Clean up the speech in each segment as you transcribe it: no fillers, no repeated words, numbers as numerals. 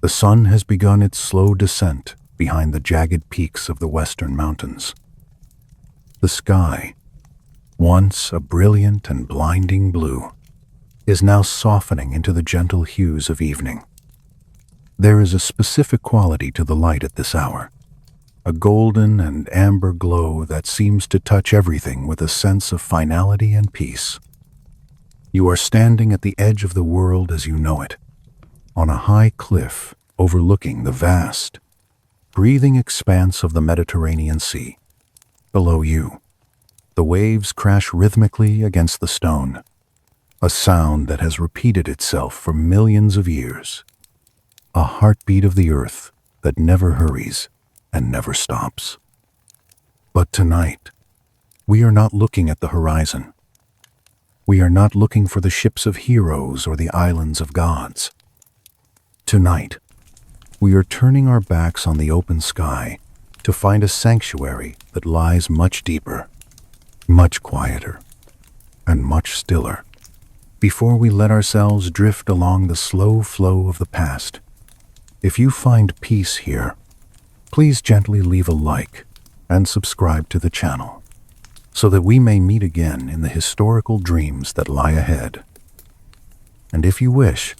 The sun has begun its slow descent behind the jagged peaks of the western mountains. The sky, once a brilliant and blinding blue, is now softening into the gentle hues of evening. There is a specific quality to the light at this hour, a golden and amber glow that seems to touch everything with a sense of finality and peace. You are standing at the edge of the world as you know it, on a high cliff overlooking the vast, breathing expanse of the Mediterranean Sea. Below you, the waves crash rhythmically against the stone, a sound that has repeated itself for millions of years, a heartbeat of the earth that never hurries and never stops. But tonight, we are not looking at the horizon. We are not looking for the ships of heroes or the islands of gods. Tonight, we are turning our backs on the open sky to find a sanctuary that lies much deeper, much quieter, and much stiller. Before we let ourselves drift along the slow flow of the past, if you find peace here, please gently leave a like and subscribe to the channel so that we may meet again in the historical dreams that lie ahead. And if you wish,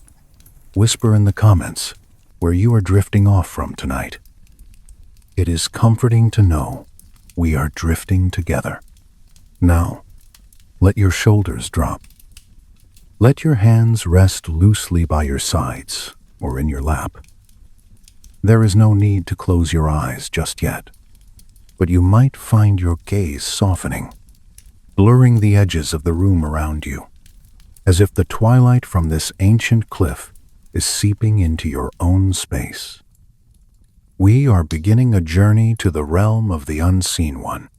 whisper in the comments where you are drifting off from tonight. It is comforting to know we are drifting together. Now, let your shoulders drop. Let your hands rest loosely by your sides or in your lap. There is no need to close your eyes just yet, but you might find your gaze softening, blurring the edges of the room around you, as if the twilight from this ancient cliff is seeping into your own space. We are beginning a journey to the realm of the unseen one.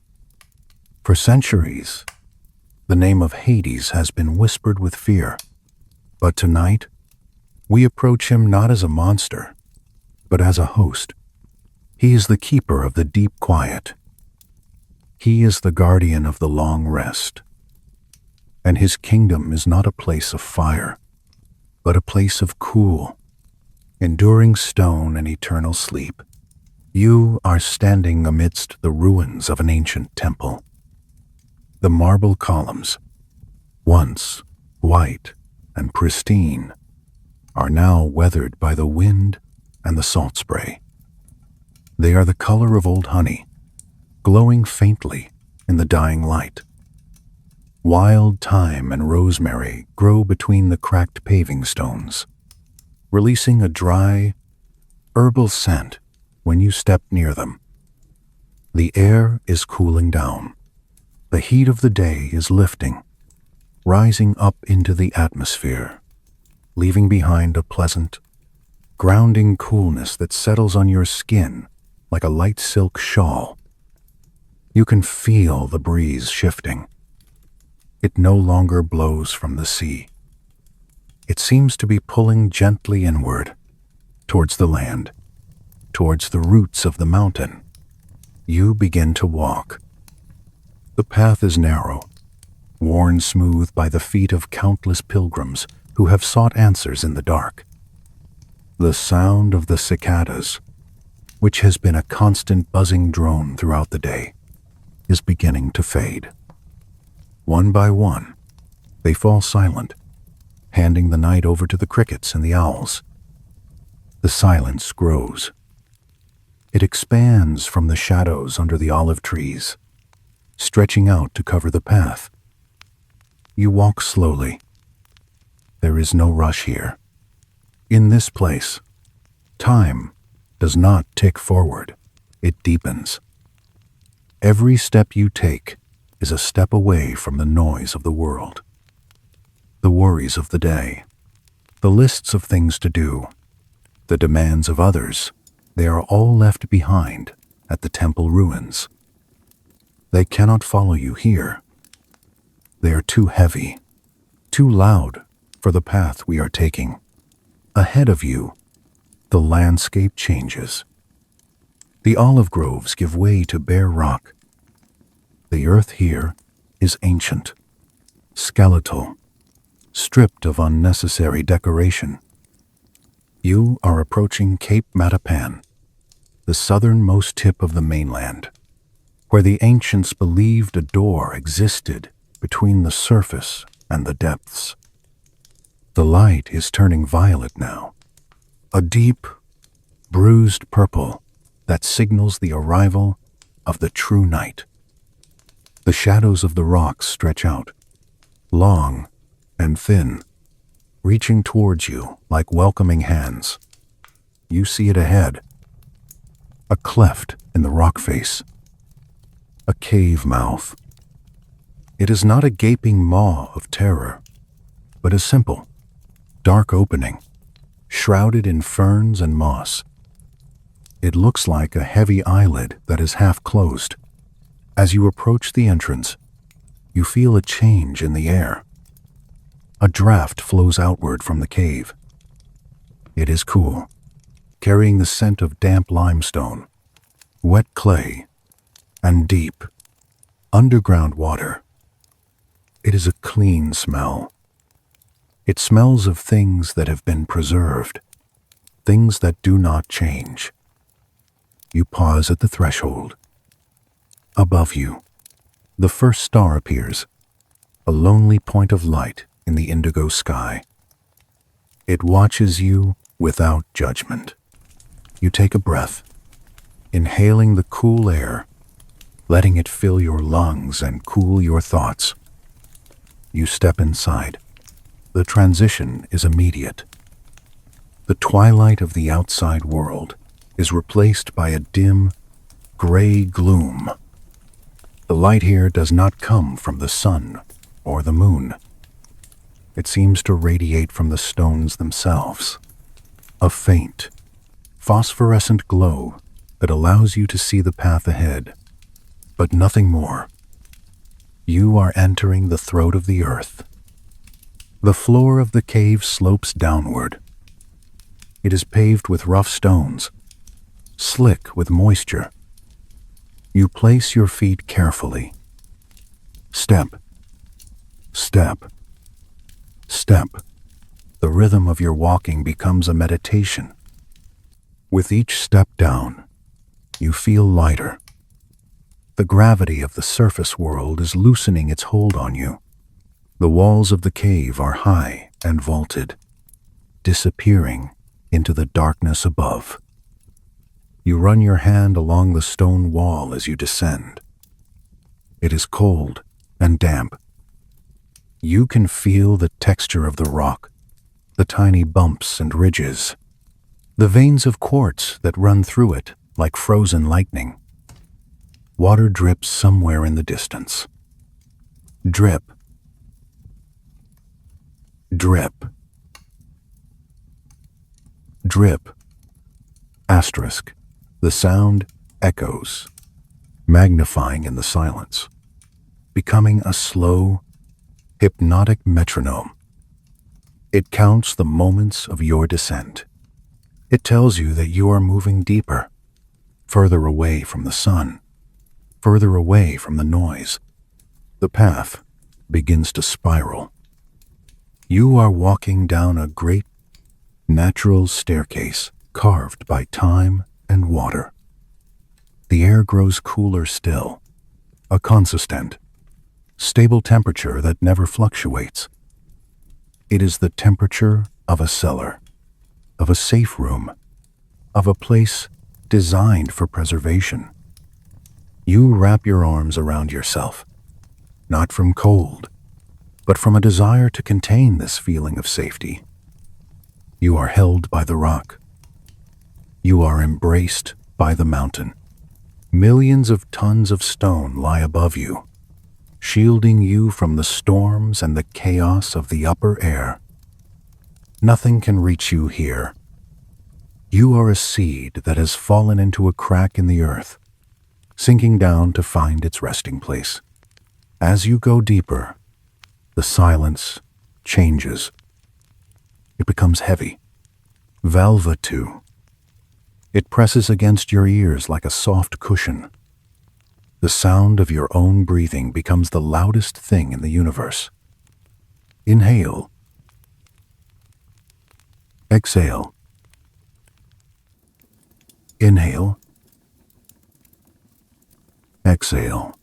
For centuries, the name of Hades has been whispered with fear, but tonight, we approach him not as a monster, but as a host. He is the keeper of the deep quiet. He is the guardian of the long rest. And his kingdom is not a place of fire, but a place of cool, enduring stone and eternal sleep. You are standing amidst the ruins of an ancient temple. The marble columns, once white and pristine, are now weathered by the wind and the salt spray. They are the color of old honey, glowing faintly in the dying light. Wild thyme and rosemary grow between the cracked paving stones, releasing a dry, herbal scent when you step near them. The air is cooling down. The heat of the day is lifting, rising up into the atmosphere, leaving behind a pleasant, grounding coolness that settles on your skin like a light silk shawl. You can feel the breeze shifting. It no longer blows from the sea. It seems to be pulling gently inward, towards the land, towards the roots of the mountain. You begin to walk. The path is narrow, worn smooth by the feet of countless pilgrims who have sought answers in the dark. The sound of the cicadas, which has been a constant buzzing drone throughout the day, is beginning to fade. One by one, they fall silent, handing the night over to the crickets and the owls. The silence grows. It expands from the shadows under the olive trees, stretching out to cover the path. You walk slowly. There is no rush here. In this place, time does not tick forward, it deepens. Every step you take is a step away from the noise of the world, the worries of the day, the lists of things to do, the demands of others. They are all left behind at the temple ruins. They cannot follow you here. They are too heavy, too loud for the path we are taking. Ahead of you, the landscape changes. The olive groves give way to bare rock. The earth here is ancient, skeletal, stripped of unnecessary decoration. You are approaching Cape Matapan, the southernmost tip of the mainland, where the ancients believed a door existed between the surface and the depths. The light is turning violet now, a deep, bruised purple that signals the arrival of the true night. The shadows of the rocks stretch out, long and thin, reaching towards you like welcoming hands. You see it ahead, a cleft in the rock face, a cave mouth. It is not a gaping maw of terror, but a simple, dark opening, shrouded in ferns and moss. It looks like a heavy eyelid that is half closed. As you approach the entrance, you feel a change in the air. A draft flows outward from the cave. It is cool, carrying the scent of damp limestone, wet clay, and deep, underground water. It is a clean smell. It smells of things that have been preserved, things that do not change. You pause at the threshold. Above you, the first star appears, a lonely point of light in the indigo sky. It watches you without judgment. You take a breath, inhaling the cool air, letting it fill your lungs and cool your thoughts. You step inside. The transition is immediate. The twilight of the outside world is replaced by a dim, gray gloom. The light here does not come from the sun or the moon. It seems to radiate from the stones themselves, a faint, phosphorescent glow that allows you to see the path ahead, but nothing more. You are entering the throat of the earth. The floor of the cave slopes downward. It is paved with rough stones, slick with moisture. You place your feet carefully. Step, step, step. The rhythm of your walking becomes a meditation. With each step down, you feel lighter. The gravity of the surface world is loosening its hold on you. The walls of the cave are high and vaulted, disappearing into the darkness above. You run your hand along the stone wall as you descend. It is cold and damp. You can feel the texture of the rock, the tiny bumps and ridges, the veins of quartz that run through it like frozen lightning. Water drips somewhere in the distance. Drip, drip, drip. Asterisk. The sound echoes, magnifying in the silence, becoming a slow, hypnotic metronome. It counts the moments of your descent. It tells you that you are moving deeper, further away from the sun, further away from the noise. The path begins to spiral. You are walking down a great, natural staircase carved by time and water. The air grows cooler still, a consistent, stable temperature that never fluctuates. It is the temperature of a cellar, of a safe room, of a place designed for preservation. You wrap your arms around yourself, not from cold, but from a desire to contain this feeling of safety. You are held by the rock. You are embraced by the mountain. Millions of tons of stone lie above you, shielding you from the storms and the chaos of the upper air. Nothing can reach you here. You are a seed that has fallen into a crack in the earth, sinking down to find its resting place. As you go deeper, the silence changes. It becomes heavy, velvet-too. It presses against your ears like a soft cushion. The sound of your own breathing becomes the loudest thing in the universe. Inhale. Exhale. Inhale. Exhale.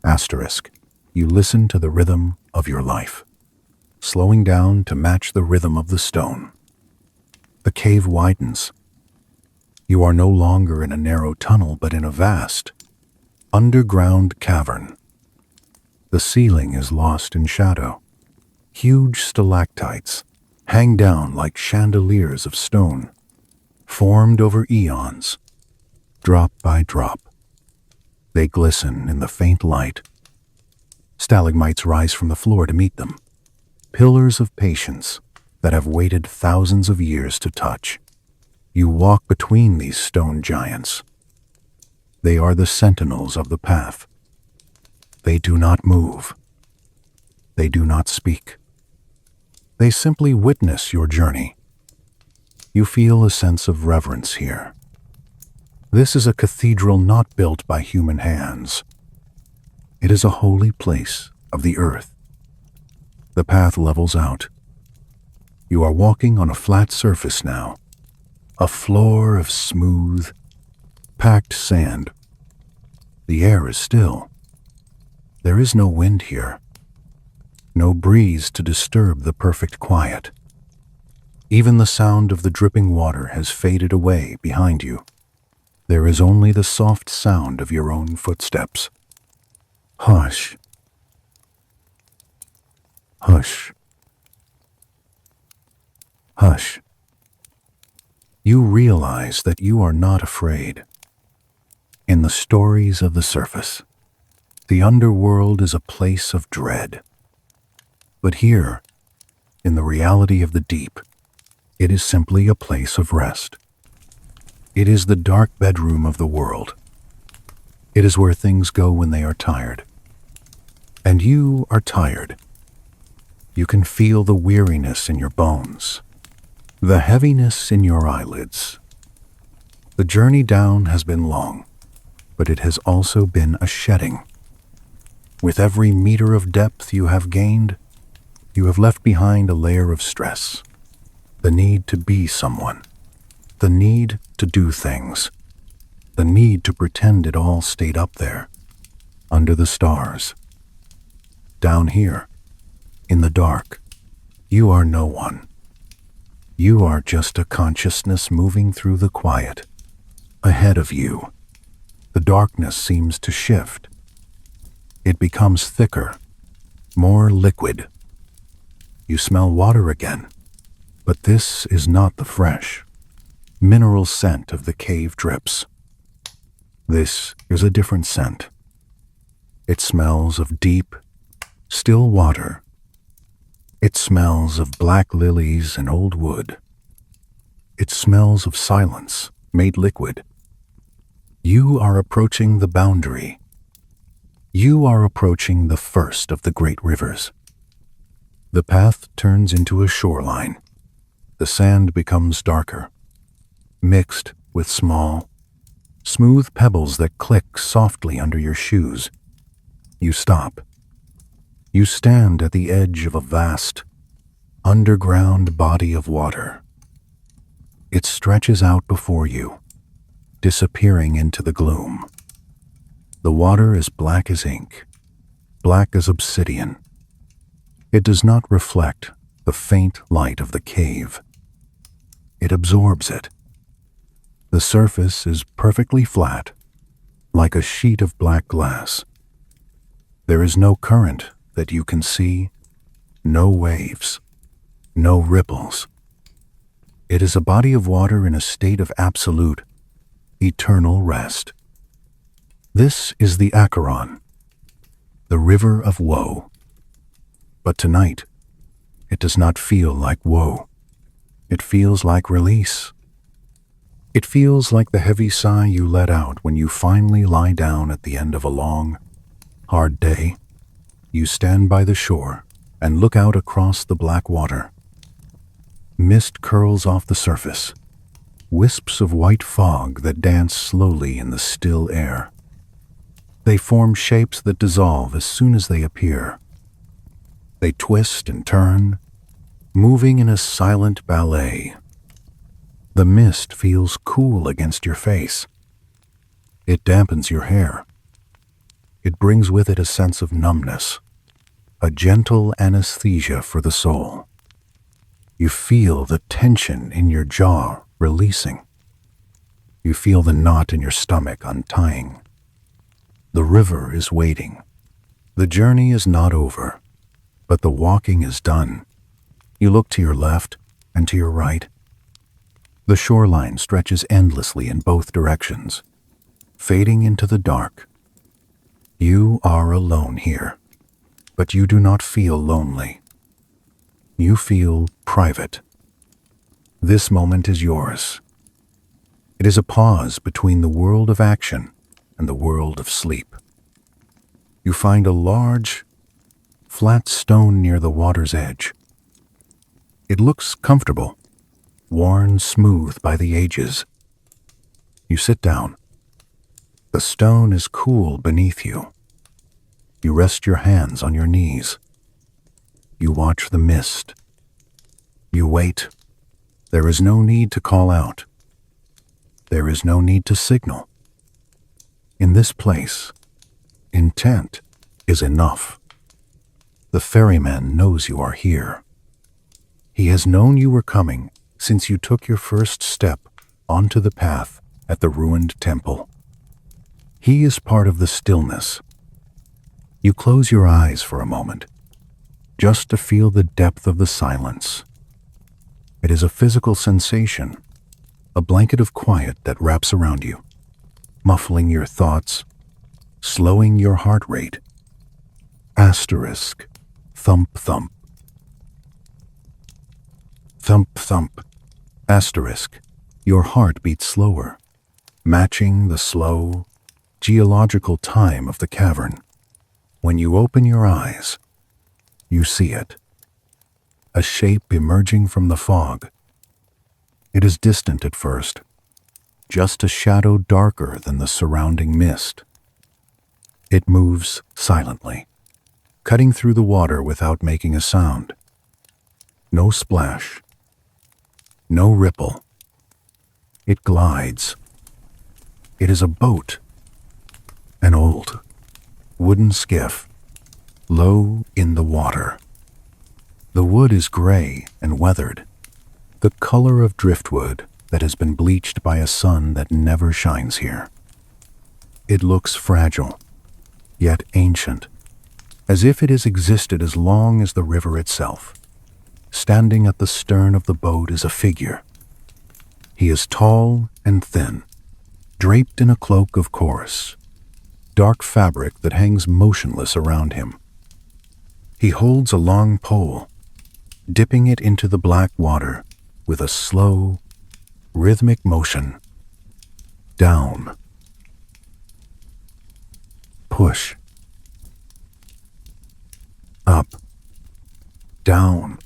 Asterisk. You listen to the rhythm of your life, slowing down to match the rhythm of the stone. The cave widens. You are no longer in a narrow tunnel, but in a vast, underground cavern. The ceiling is lost in shadow. Huge stalactites hang down like chandeliers of stone, formed over eons, drop by drop. They glisten in the faint light. Stalagmites rise from the floor to meet them, pillars of patience that have waited thousands of years to touch. You walk between these stone giants. They are the sentinels of the path. They do not move. They do not speak. They simply witness your journey. You feel a sense of reverence here. This is a cathedral not built by human hands. It is a holy place of the earth. The path levels out. You are walking on a flat surface now, a floor of smooth, packed sand. The air is still. There is no wind here, no breeze to disturb the perfect quiet. Even the sound of the dripping water has faded away behind you. There is only the soft sound of your own footsteps. Hush. Hush. Hush. You realize that you are not afraid. In the stories of the surface, the underworld is a place of dread. But here, in the reality of the deep, it is simply a place of rest. It is the dark bedroom of the world. It is where things go when they are tired. And you are tired. You can feel the weariness in your bones, the heaviness in your eyelids. The journey down has been long, but it has also been a shedding. With every meter of depth you have gained, you have left behind a layer of stress, the need to be someone, the need to do things, the need to pretend it all stayed up there, under the stars. Down here, in the dark, you are no one. You are just a consciousness moving through the quiet. Ahead of you, the darkness seems to shift. It becomes thicker, more liquid. You smell water again, but this is not the fresh, mineral scent of the cave drips. This is a different scent. It smells of deep, still water. It smells of black lilies and old wood. It smells of silence made liquid. You are approaching the boundary. You are approaching the first of the great rivers. The path turns into a shoreline. The sand becomes darker, mixed with small, smooth pebbles that click softly under your shoes. You stop. You stand at the edge of a vast, underground body of water. It stretches out before you, disappearing into the gloom. The water is black as ink, black as obsidian. It does not reflect the faint light of the cave. It absorbs it. The surface is perfectly flat, like a sheet of black glass. There is no current that you can see, no waves, no ripples. It is a body of water in a state of absolute, eternal rest. This is the Charon, the river of woe. But tonight, it does not feel like woe. It feels like release. It feels like the heavy sigh you let out when you finally lie down at the end of a long, hard day. You stand by the shore and look out across the black water. Mist curls off the surface, wisps of white fog that dance slowly in the still air. They form shapes that dissolve as soon as they appear. They twist and turn, moving in a silent ballet. The mist feels cool against your face. It dampens your hair. It brings with it a sense of numbness, a gentle anesthesia for the soul. You feel the tension in your jaw releasing. You feel the knot in your stomach untying. The river is waiting. The journey is not over, but the walking is done. You look to your left and to your right. The shoreline stretches endlessly in both directions, fading into the dark. You are alone here, but you do not feel lonely. You feel private. This moment is yours. It is a pause between the world of action and the world of sleep. You find a large, flat stone near the water's edge. It looks comfortable, worn smooth by the ages. You sit down. The stone is cool beneath you. You rest your hands on your knees. You watch the mist. You wait. There is no need to call out. There is no need to signal. In this place, intent is enough. The ferryman knows you are here. He has known you were coming since you took your first step onto the path at the ruined temple. He is part of the stillness. You close your eyes for a moment, just to feel the depth of the silence. It is a physical sensation, a blanket of quiet that wraps around you, muffling your thoughts, slowing your heart rate. Asterisk, thump thump. Thump thump, asterisk, your heart beats slower, matching the slow, geological time of the cavern. When you open your eyes, you see it. A shape emerging from the fog. It is distant at first, just a shadow darker than the surrounding mist. It moves silently, cutting through the water without making a sound. No splash, no ripple. It glides. It is a boat, an old, wooden skiff, low in the water. The wood is gray and weathered, the color of driftwood that has been bleached by a sun that never shines here. It looks fragile, yet ancient, as if it has existed as long as the river itself. Standing at the stern of the boat is a figure. He is tall and thin, draped in a cloak of coarse, dark fabric that hangs motionless around him. He holds a long pole, dipping it into the black water with a slow, rhythmic motion. Down. Push. Up. Down.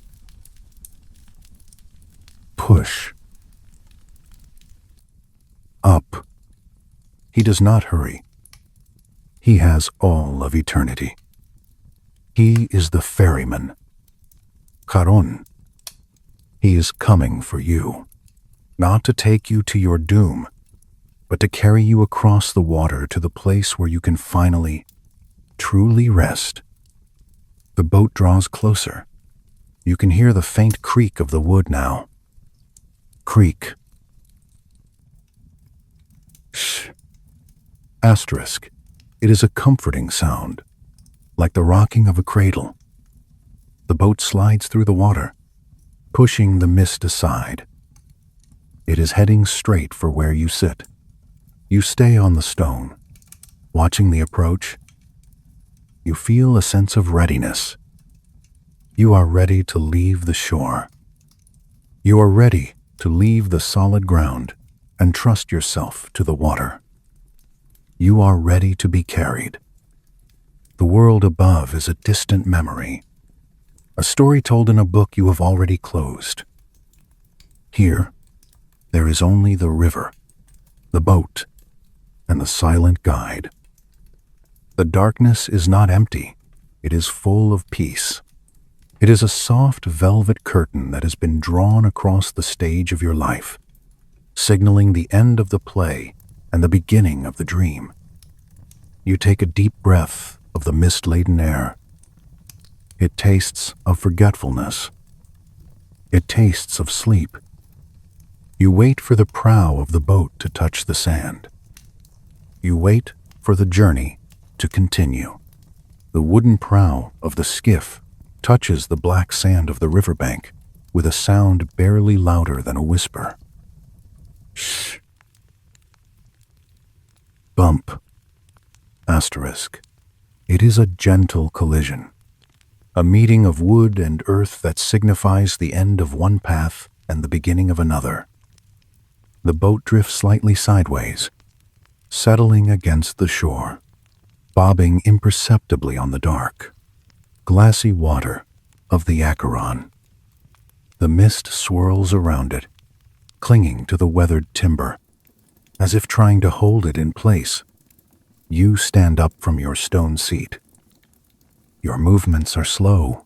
Push. Up. He does not hurry. He has all of eternity. He is the ferryman. Charon. He is coming for you, not to take you to your doom, but to carry you across the water to the place where you can finally, truly rest. The boat draws closer. You can hear the faint creak of the wood now. Creak. Shh. Asterisk. It is a comforting sound, like the rocking of a cradle. The boat slides through the water, pushing the mist aside. It is heading straight for where you sit. You stay on the stone, watching the approach. You feel a sense of readiness. You are ready to leave the shore. You are ready to leave the solid ground and trust yourself to the water. You are ready to be carried. The world above is a distant memory, a story told in a book you have already closed. Here, there is only the river, the boat, and the silent guide. The darkness is not empty. It is full of peace. It is a soft velvet curtain that has been drawn across the stage of your life, signaling the end of the play and the beginning of the dream. You take a deep breath of the mist-laden air. It tastes of forgetfulness. It tastes of sleep. You wait for the prow of the boat to touch the sand. You wait for the journey to continue. The wooden prow of the skiff touches the black sand of the riverbank with a sound barely louder than a whisper. Shh. Bump. Asterisk. It is a gentle collision. A meeting of wood and earth that signifies the end of one path and the beginning of another. The boat drifts slightly sideways, settling against the shore, bobbing imperceptibly on the dark, glassy water of the Charon. The mist swirls around it, clinging to the weathered timber, as if trying to hold it in place. You stand up from your stone seat. Your movements are slow,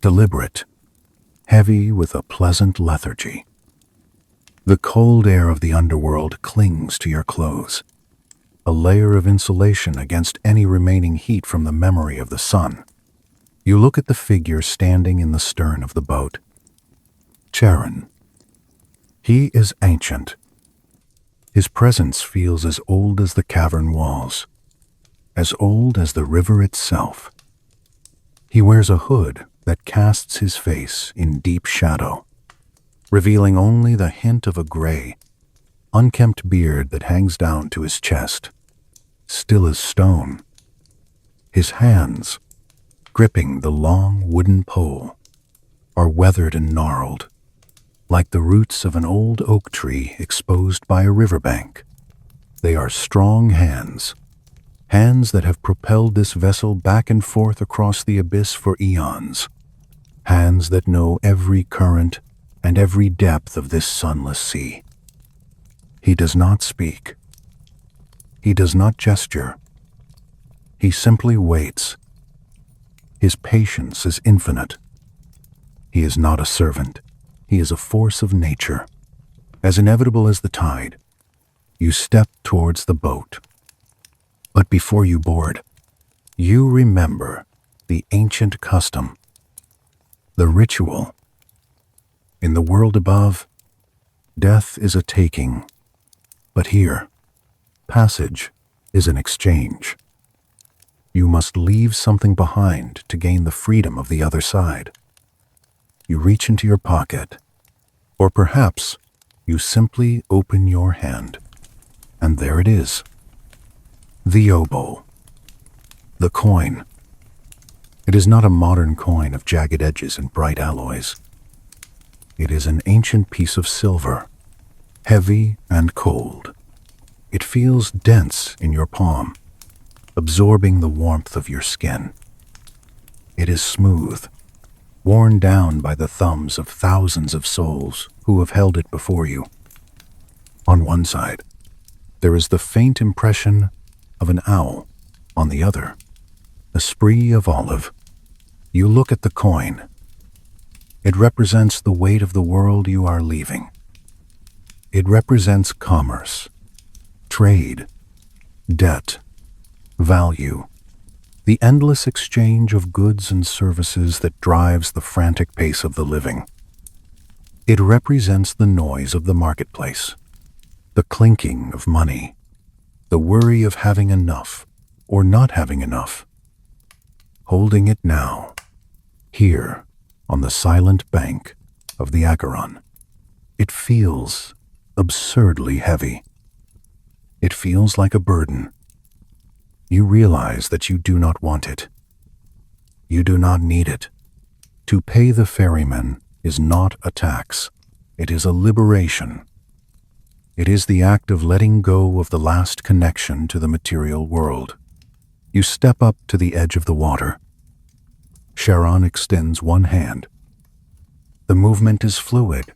deliberate, heavy with a pleasant lethargy. The cold air of the underworld clings to your clothes, a layer of insulation against any remaining heat from the memory of the sun. You look at the figure standing in the stern of the boat. Charon. He is ancient. His presence feels as old as the cavern walls, as old as the river itself. He wears a hood that casts his face in deep shadow, revealing only the hint of a gray, unkempt beard that hangs down to his chest, still as stone. His hands, gripping the long wooden pole, are weathered and gnarled, like the roots of an old oak tree exposed by a riverbank. They are strong hands, hands that have propelled this vessel back and forth across the abyss for eons, hands that know every current and every depth of this sunless sea. He does not speak. He does not gesture. He simply waits. His patience is infinite. He is not a servant. He is a force of nature, as inevitable as the tide. You step towards the boat. But before you board, you remember the ancient custom, the ritual. In the world above, death is a taking, but here, passage is an exchange. You must leave something behind to gain the freedom of the other side. You reach into your pocket, or perhaps you simply open your hand, and there it is. The obol. The coin. It is not a modern coin of jagged edges and bright alloys. It is an ancient piece of silver, heavy and cold. It feels dense in your palm, absorbing the warmth of your skin. It is smooth, worn down by the thumbs of thousands of souls who have held it before you. On one side, there is the faint impression of an owl. On the other, a spree of olive. You look at the coin. It represents the weight of the world you are leaving. It represents commerce, trade, debt, value, the endless exchange of goods and services that drives the frantic pace of the living. It represents the noise of the marketplace, the clinking of money, the worry of having enough or not having enough. Holding it now, here on the silent bank of the Charon, it feels absurdly heavy. It feels like a burden. You realize that you do not want it. You do not need it. To pay the ferryman is not a tax. It is a liberation. It is the act of letting go of the last connection to the material world. You step up to the edge of the water. Charon extends one hand. The movement is fluid,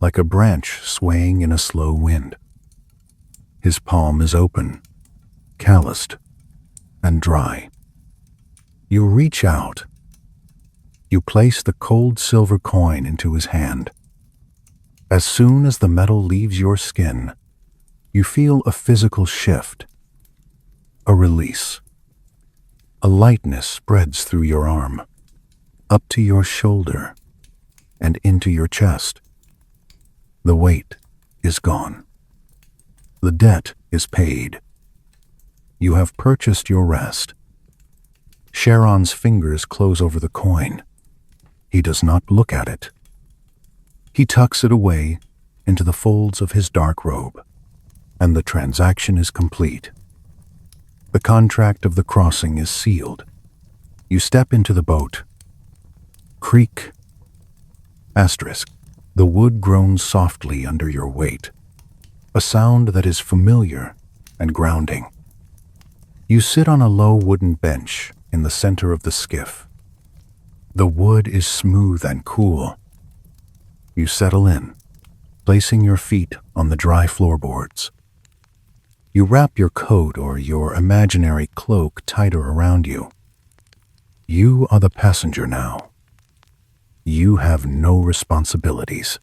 like a branch swaying in a slow wind. His palm is open, calloused, and dry. You reach out. You place the cold silver coin into his hand. As soon as the metal leaves your skin, you feel a physical shift, a release. A lightness spreads through your arm, up to your shoulder, and into your chest. The weight is gone. The debt is paid. You have purchased your rest. Charon's fingers close over the coin. He does not look at it. He tucks it away into the folds of his dark robe, and the transaction is complete. The contract of the crossing is sealed. You step into the boat. Creak. Asterisk. The wood groans softly under your weight, a sound that is familiar and grounding. You sit on a low wooden bench in the center of the skiff. The wood is smooth and cool. You settle in, placing your feet on the dry floorboards. You wrap your coat or your imaginary cloak tighter around you. You are the passenger now. You have no responsibilities.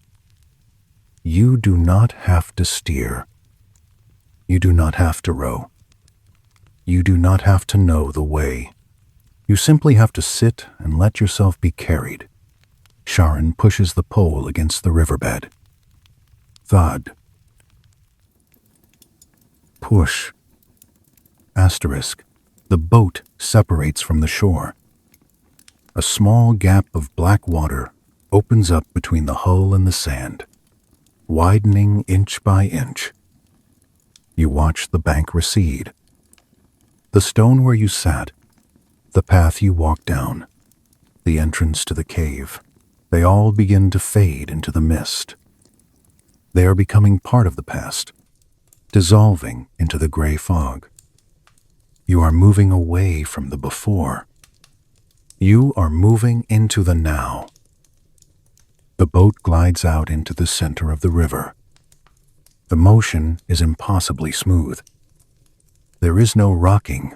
You do not have to steer. You do not have to row. You do not have to know the way. You simply have to sit and let yourself be carried. Charon pushes the pole against the riverbed. Thud. Push. Asterisk. The boat separates from the shore. A small gap of black water opens up between the hull and the sand, widening inch by inch. You watch the bank recede. The stone where you sat, the path you walked down, the entrance to the cave, they all begin to fade into the mist. They are becoming part of the past, dissolving into the gray fog. You are moving away from the before. You are moving into the now. The boat glides out into the center of the river. The motion is impossibly smooth. There is no rocking,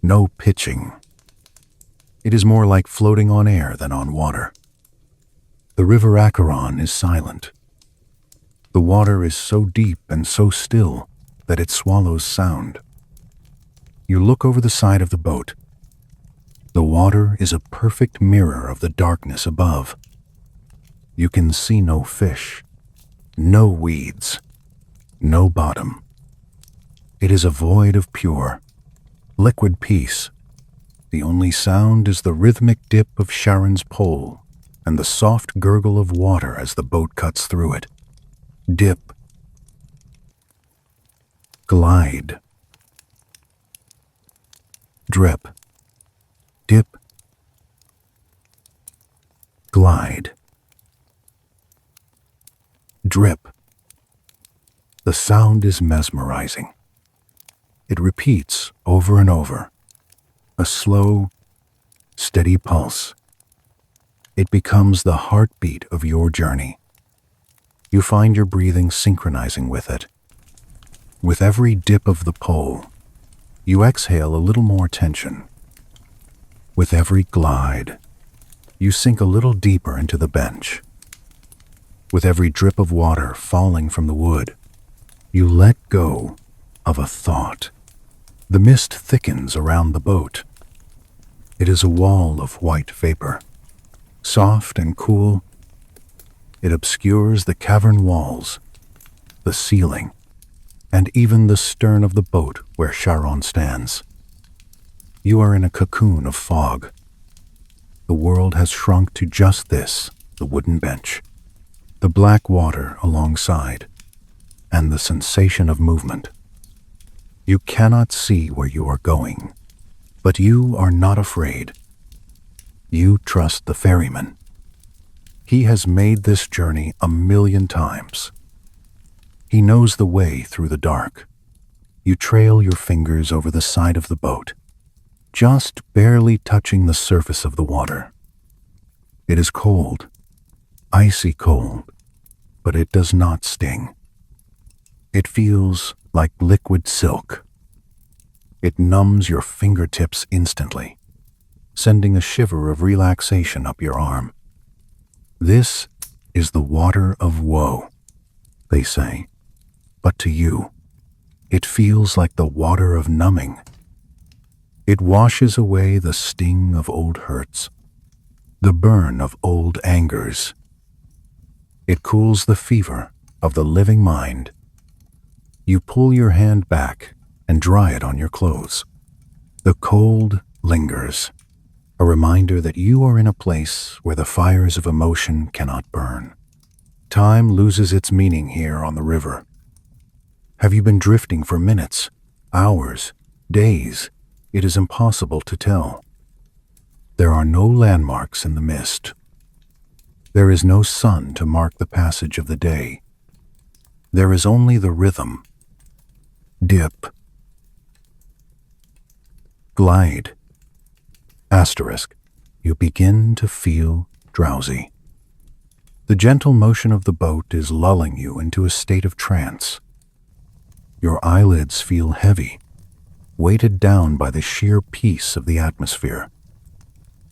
no pitching. It is more like floating on air than on water. The river Charon is silent. The water is so deep and so still that it swallows sound. You look over the side of the boat. The water is a perfect mirror of the darkness above. You can see no fish, no weeds, no bottom. It is a void of pure, liquid peace. The only sound is the rhythmic dip of Charon's pole and the soft gurgle of water as the boat cuts through it. Dip. Glide. Drip. Dip. Glide. Drip. The sound is mesmerizing. It repeats over and over, a slow, steady pulse. It becomes the heartbeat of your journey. You find your breathing synchronizing with it. With every dip of the pole, you exhale a little more tension. With every glide, you sink a little deeper into the bench. With every drip of water falling from the wood, you let go of a thought. The mist thickens around the boat. It is a wall of white vapor. Soft and cool, it obscures the cavern walls, the ceiling, and even the stern of the boat where Charon stands. You are in a cocoon of fog. The world has shrunk to just this, the wooden bench, the black water alongside, and the sensation of movement. You cannot see where you are going, but you are not afraid. You trust the ferryman. He has made this journey 1,000,000 times. He knows the way through the dark. You trail your fingers over the side of the boat, just barely touching the surface of the water. It is cold, icy cold, but it does not sting. It feels like liquid silk. It numbs your fingertips instantly, sending a shiver of relaxation up your arm. This is the water of woe, they say, but to you, it feels like the water of numbing. It washes away the sting of old hurts, the burn of old angers. It cools the fever of the living mind. You pull your hand back and dry it on your clothes. The cold lingers, a reminder that you are in a place where the fires of emotion cannot burn. Time loses its meaning here on the river. Have you been drifting for minutes, hours, days? It is impossible to tell. There are no landmarks in the mist. There is no sun to mark the passage of the day. There is only the rhythm. Dip. Glide. Asterisk. You begin to feel drowsy. The gentle motion of the boat is lulling you into a state of trance. Your eyelids feel heavy, weighted down by the sheer peace of the atmosphere.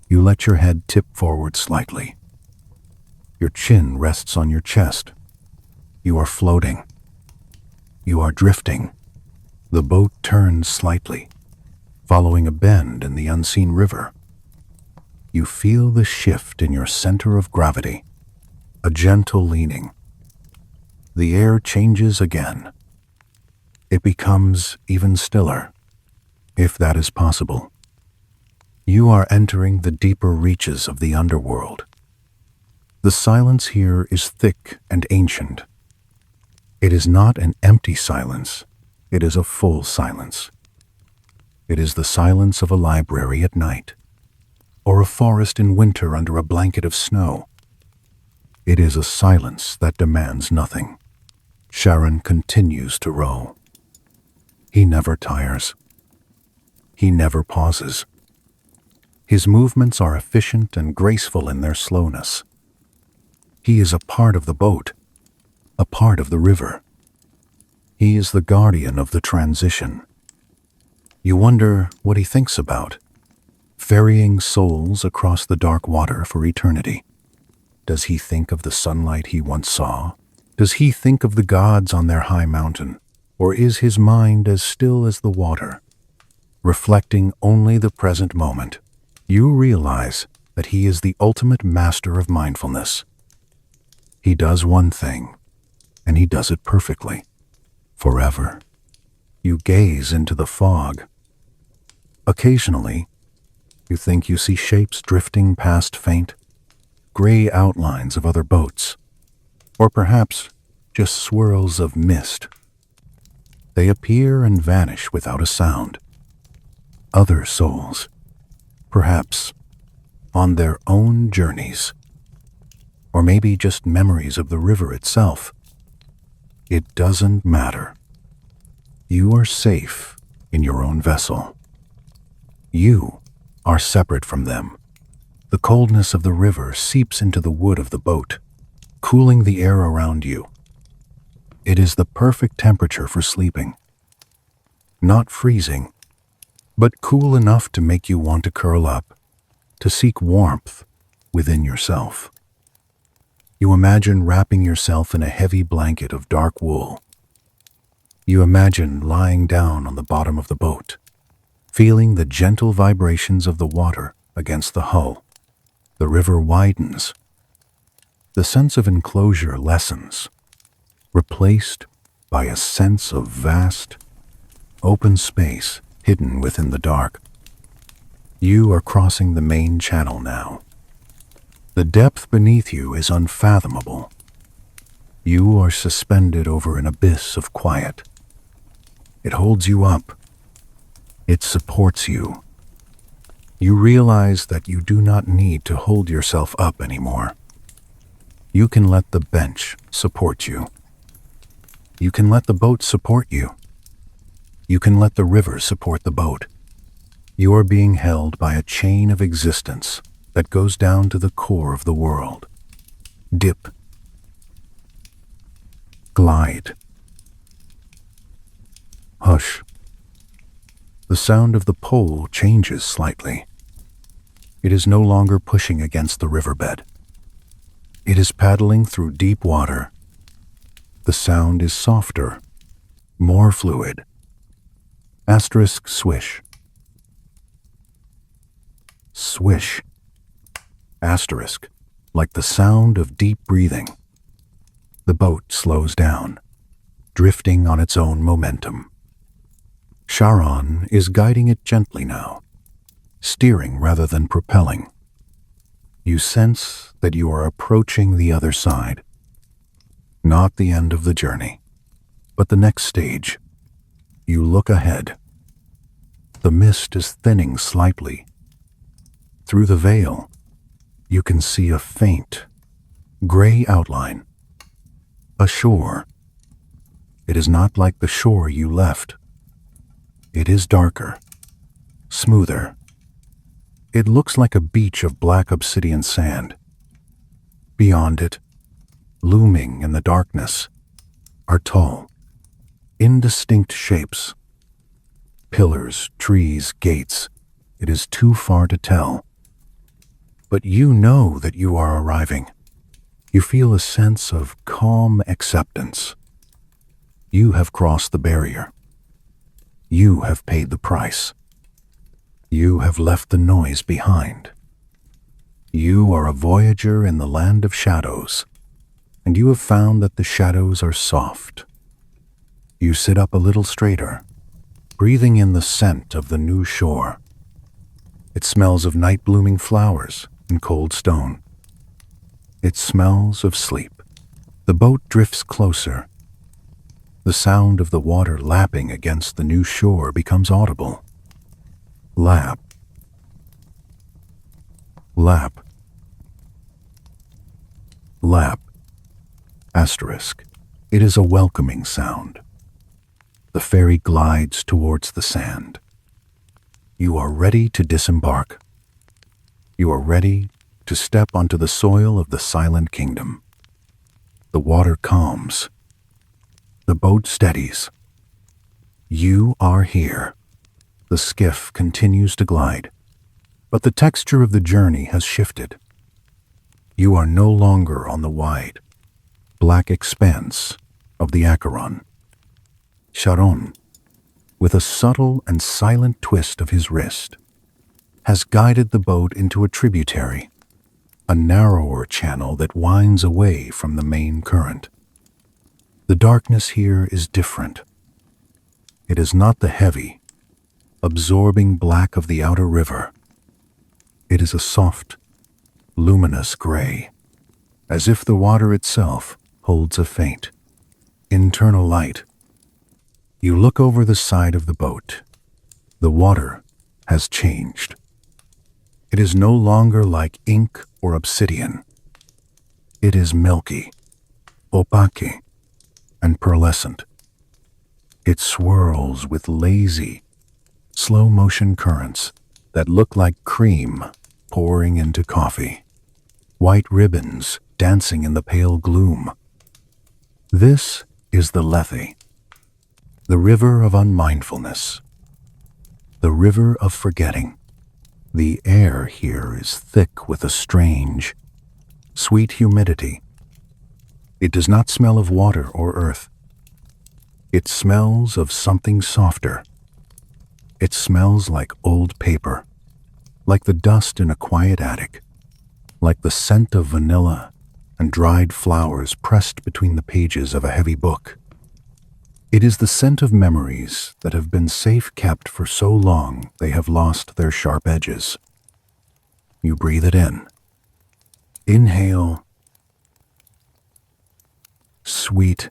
You let your head tip forward slightly. Your chin rests on your chest. You are floating. You are drifting. The boat turns slightly, following a bend in the unseen river. You feel the shift in your center of gravity, a gentle leaning. The air changes again. It becomes even stiller, if that is possible. You are entering the deeper reaches of the underworld. The silence here is thick and ancient. It is not an empty silence. It is a full silence. It is the silence of a library at night, or a forest in winter under a blanket of snow. It is a silence that demands nothing. Charon continues to row. He never tires. He never pauses. His movements are efficient and graceful in their slowness. He is a part of the boat, a part of the river. He is the guardian of the transition. You wonder what he thinks about, ferrying souls across the dark water for eternity. Does he think of the sunlight he once saw? Does he think of the gods on their high mountain? Or is his mind as still as the water, reflecting only the present moment? You realize that he is the ultimate master of mindfulness. He does one thing, and he does it perfectly, forever. You gaze into the fog. Occasionally, you think you see shapes drifting past faint, gray outlines of other boats, or perhaps just swirls of mist. They appear and vanish without a sound. Other souls, perhaps on their own journeys, or maybe just memories of the river itself. It doesn't matter. You are safe in your own vessel. You are separate from them. The coldness of the river seeps into the wood of the boat, cooling the air around you. It is the perfect temperature for sleeping. Not freezing, but cool enough to make you want to curl up, to seek warmth within yourself. You imagine wrapping yourself in a heavy blanket of dark wool. You imagine lying down on the bottom of the boat, feeling the gentle vibrations of the water against the hull. The river widens. The sense of enclosure lessens, replaced by a sense of vast, open space hidden within the dark. You are crossing the main channel now. The depth beneath you is unfathomable. You are suspended over an abyss of quiet. It holds you up. It supports you. You realize that you do not need to hold yourself up anymore. You can let the bench support you. You can let the boat support you. You can let the river support the boat. You are being held by a chain of existence that goes down to the core of the world. Dip. Glide. Hush. The sound of the pole changes slightly. It is no longer pushing against the riverbed. It is paddling through deep water. The sound is softer, more fluid. Asterisk swish. Swish. Asterisk, like the sound of deep breathing. The boat slows down, drifting on its own momentum. Charon is guiding it gently now, steering rather than propelling. You sense that you are approaching the other side. Not the end of the journey, but the next stage. You look ahead. The mist is thinning slightly. Through the veil, you can see a faint, gray outline. A shore. It is not like the shore you left. It is darker, smoother. It looks like a beach of black obsidian sand. Beyond it, looming in the darkness, are tall, indistinct shapes. Pillars, trees, gates. It is too far to tell. But you know that you are arriving. You feel a sense of calm acceptance. You have crossed the barrier. You have paid the price. You have left the noise behind. You are a voyager in the land of shadows, and you have found that the shadows are soft. You sit up a little straighter, breathing in the scent of the new shore. It smells of night-blooming flowers and cold stone. It smells of sleep. The boat drifts closer. The sound of the water lapping against the new shore becomes audible. Lap. Lap. Lap. Asterisk. It is a welcoming sound. The ferry glides towards the sand. You are ready to disembark. You are ready to step onto the soil of the silent kingdom. The water calms. The boat steadies. You are here. The skiff continues to glide, but the texture of the journey has shifted. You are no longer on the wide, black expanse of the Charon. Charon, with a subtle and silent twist of his wrist, has guided the boat into a tributary, a narrower channel that winds away from the main current. The darkness here is different. It is not the heavy, absorbing black of the outer river. It is a soft, luminous gray, as if the water itself holds a faint, internal light. You look over the side of the boat. The water has changed. It is no longer like ink or obsidian. It is milky, opaque, and pearlescent. It swirls with lazy, slow-motion currents that look like cream pouring into coffee, white ribbons dancing in the pale gloom. This is the Lethe, the river of unmindfulness, the river of forgetting. The air here is thick with a strange, sweet humidity. It does not smell of water or earth. It smells of something softer. It smells like old paper, like the dust in a quiet attic, like the scent of vanilla and dried flowers pressed between the pages of a heavy book. It is the scent of memories that have been safe kept for so long they have lost their sharp edges. You breathe it in. Inhale. Sweet.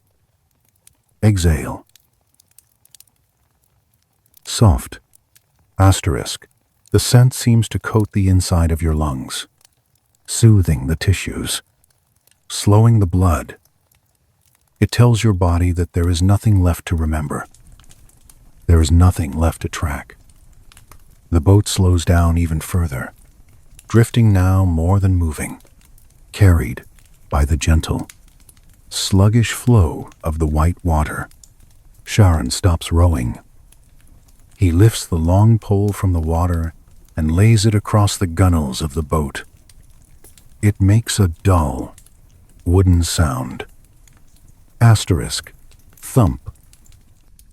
Exhale. Soft. Asterisk. The scent seems to coat the inside of your lungs, soothing the tissues, slowing the blood. It tells your body that there is nothing left to remember. There is nothing left to track. The boat slows down even further, drifting now more than moving, carried by the gentle, sluggish flow of the white water. Charon stops rowing. He lifts the long pole from the water and lays it across the gunwales of the boat. It makes a dull, wooden sound. Asterisk, thump.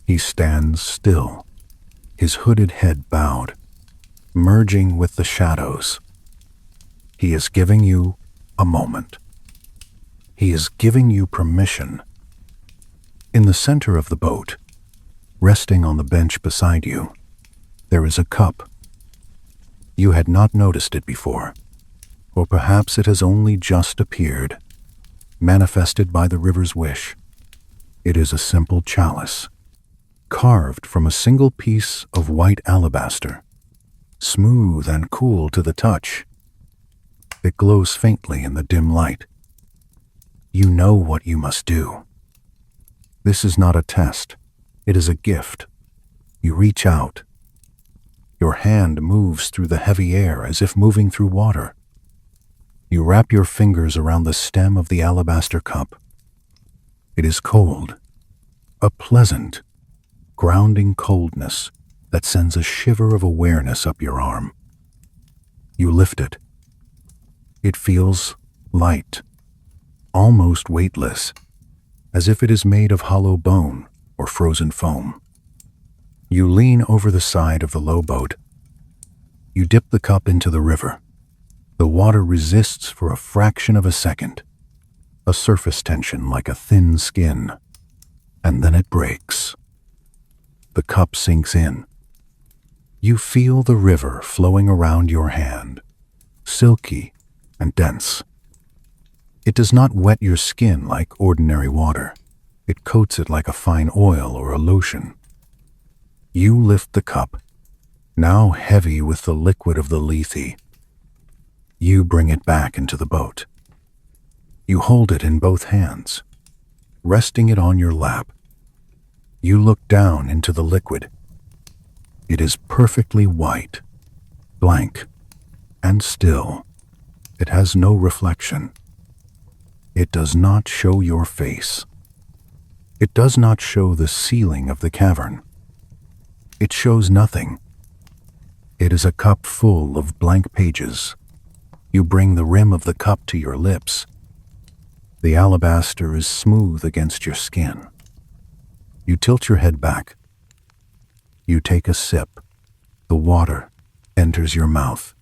He stands still, his hooded head bowed, merging with the shadows. He is giving you a moment. He is giving you permission. In the center of the boat, resting on the bench beside you, there is a cup. You had not noticed it before, or perhaps it has only just appeared, manifested by the river's wish. It is a simple chalice, carved from a single piece of white alabaster, smooth and cool to the touch. It glows faintly in the dim light. You know what you must do. This is not a test. It is a gift. You reach out. Your hand moves through the heavy air as if moving through water. You wrap your fingers around the stem of the alabaster cup. It is cold, a pleasant, grounding coldness that sends a shiver of awareness up your arm. You lift it. It feels light, almost weightless, as if it is made of hollow bone or frozen foam. You lean over the side of the low boat. You dip the cup into the river. The water resists for a fraction of a second, a surface tension like a thin skin, and then it breaks. The cup sinks in. You feel the river flowing around your hand, silky and dense. It does not wet your skin like ordinary water. It coats it like a fine oil or a lotion. You lift the cup, now heavy with the liquid of the Lethe. You bring it back into the boat. You hold it in both hands, resting it on your lap. You look down into the liquid. It is perfectly white, blank, and still. It has no reflection. It does not show your face. It does not show the ceiling of the cavern. It shows nothing. It is a cup full of blank pages. You bring the rim of the cup to your lips. The alabaster is smooth against your skin. You tilt your head back. You take a sip. The water enters your mouth.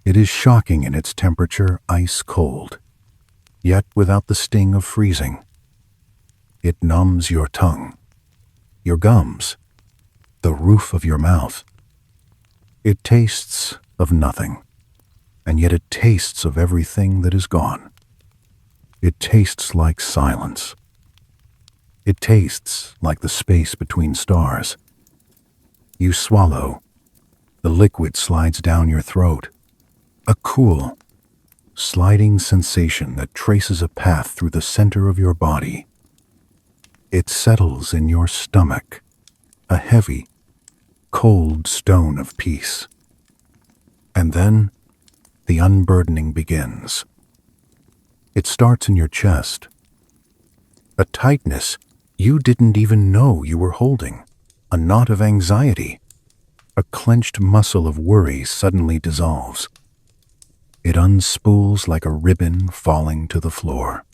It is shocking in its temperature, ice cold, yet without the sting of freezing. It numbs your tongue, your gums, the roof of your mouth. It tastes of nothing, and yet it tastes of everything that is gone. It tastes like silence. It tastes like the space between stars. You swallow. The liquid slides down your throat. A cool, sliding sensation that traces a path through the center of your body. It settles in your stomach, a heavy, cold stone of peace. And then the unburdening begins. It starts in your chest, a tightness you didn't even know you were holding, a knot of anxiety. A clenched muscle of worry suddenly dissolves. It unspools like a ribbon falling to the floor.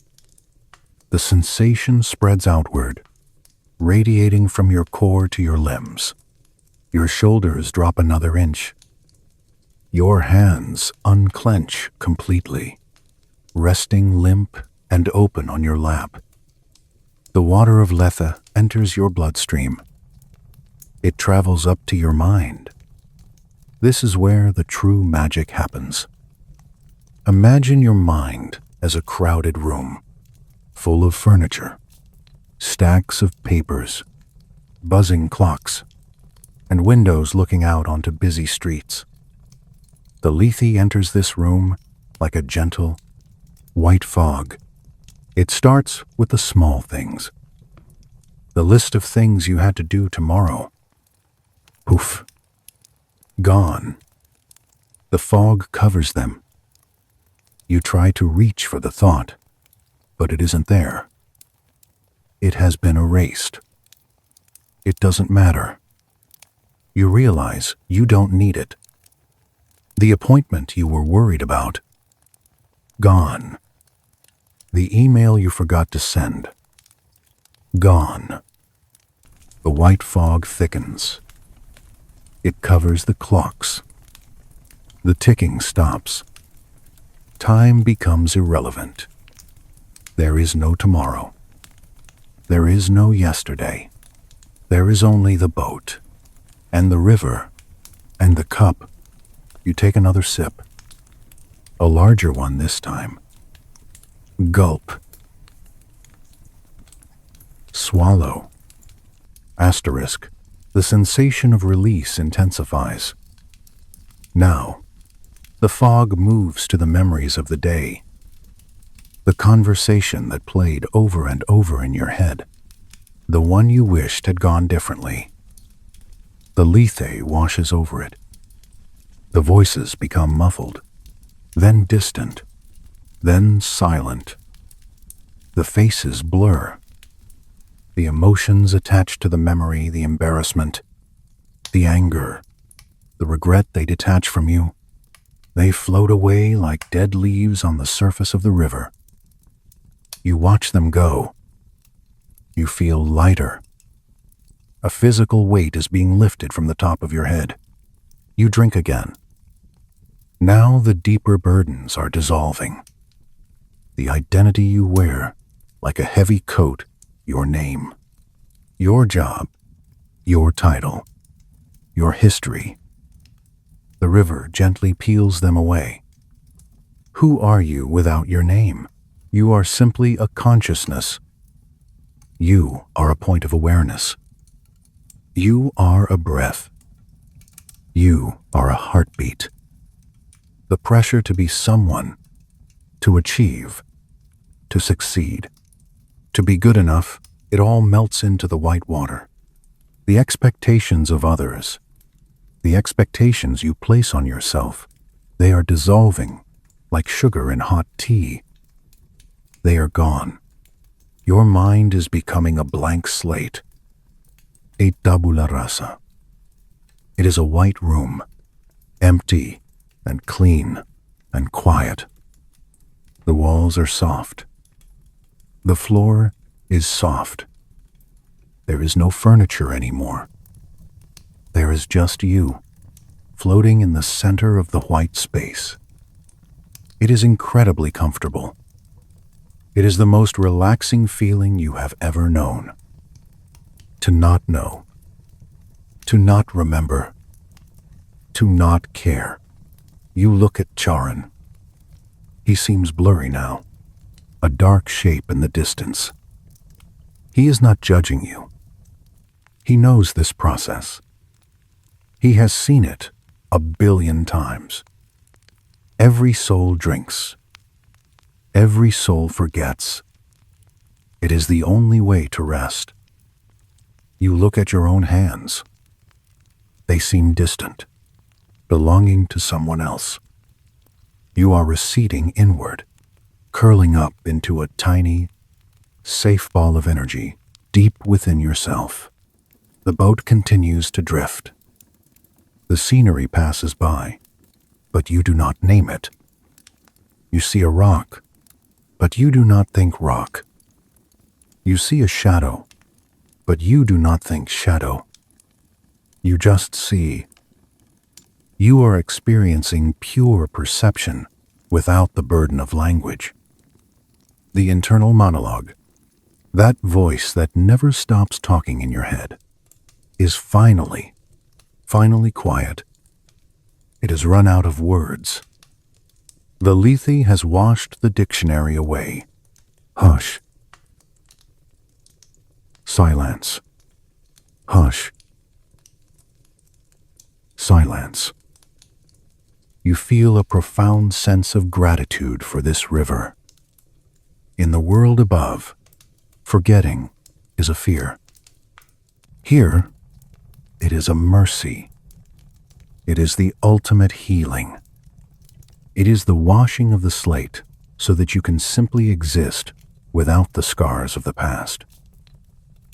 The sensation spreads outward, radiating from your core to your limbs. Your shoulders drop another inch. Your hands unclench completely, resting limp and open on your lap. The water of Lethe enters your bloodstream. It travels up to your mind. This is where the true magic happens. Imagine your mind as a crowded room, full of furniture, stacks of papers, buzzing clocks, and windows looking out onto busy streets. The Lethe enters this room like a gentle, white fog. It starts with the small things. The list of things you had to do tomorrow. Poof. Gone. The fog covers them. You try to reach for the thought, but it isn't there. It has been erased. It doesn't matter. You realize you don't need it. The appointment you were worried about, gone. The email you forgot to send. Gone. The white fog thickens. It covers the clocks. The ticking stops. Time becomes irrelevant. There is no tomorrow. There is no yesterday. There is only the boat, and the river, and the cup. You take another sip. A larger one this time. Gulp. Swallow. Asterisk. The sensation of release intensifies. Now, the fog moves to the memories of the day. The conversation that played over and over in your head. The one you wished had gone differently. The Lethe washes over it. The voices become muffled, then distant, then silent. The faces blur. The emotions attached to the memory, the embarrassment, the anger, the regret they detach from you, they float away like dead leaves on the surface of the river. You watch them go. You feel lighter. A physical weight is being lifted from the top of your head. You drink again. Now the deeper burdens are dissolving. The identity you wear, like a heavy coat, your name, your job, your title, your history. The river gently peels them away. Who are you without your name? You are simply a consciousness. You are a point of awareness. You are a breath. You are a heartbeat. The pressure to be someone, to achieve, to succeed, to be good enough, it all melts into the white water. The expectations of others, the expectations you place on yourself, they are dissolving like sugar in hot tea. They are gone. Your mind is becoming a blank slate. A tabula rasa. It is a white room, empty and clean and quiet. The walls are soft. The floor is soft. There is no furniture anymore. There is just you, floating in the center of the white space. It is incredibly comfortable. It is the most relaxing feeling you have ever known. To not know. To not remember. To not care. You look at Charon. He seems blurry now, a dark shape in the distance. He is not judging you. He knows this process. He has seen it 1,000,000,000 times. Every soul drinks. Every soul forgets. It is the only way to rest. You look at your own hands. They seem distant, belonging to someone else. You are receding inward, curling up into a tiny, safe ball of energy deep within yourself. The boat continues to drift. The scenery passes by, but you do not name it. You see a rock, but you do not think rock. You see a shadow, but you do not think shadow. You just see. You are experiencing pure perception without the burden of language. The internal monologue, that voice that never stops talking in your head, is finally quiet. It has run out of words. The Lethe has washed the dictionary away. Hush. Silence. Hush. Silence. You feel a profound sense of gratitude for this river. In the world above, forgetting is a fear. Here, it is a mercy. It is the ultimate healing. It is the washing of the slate so that you can simply exist without the scars of the past.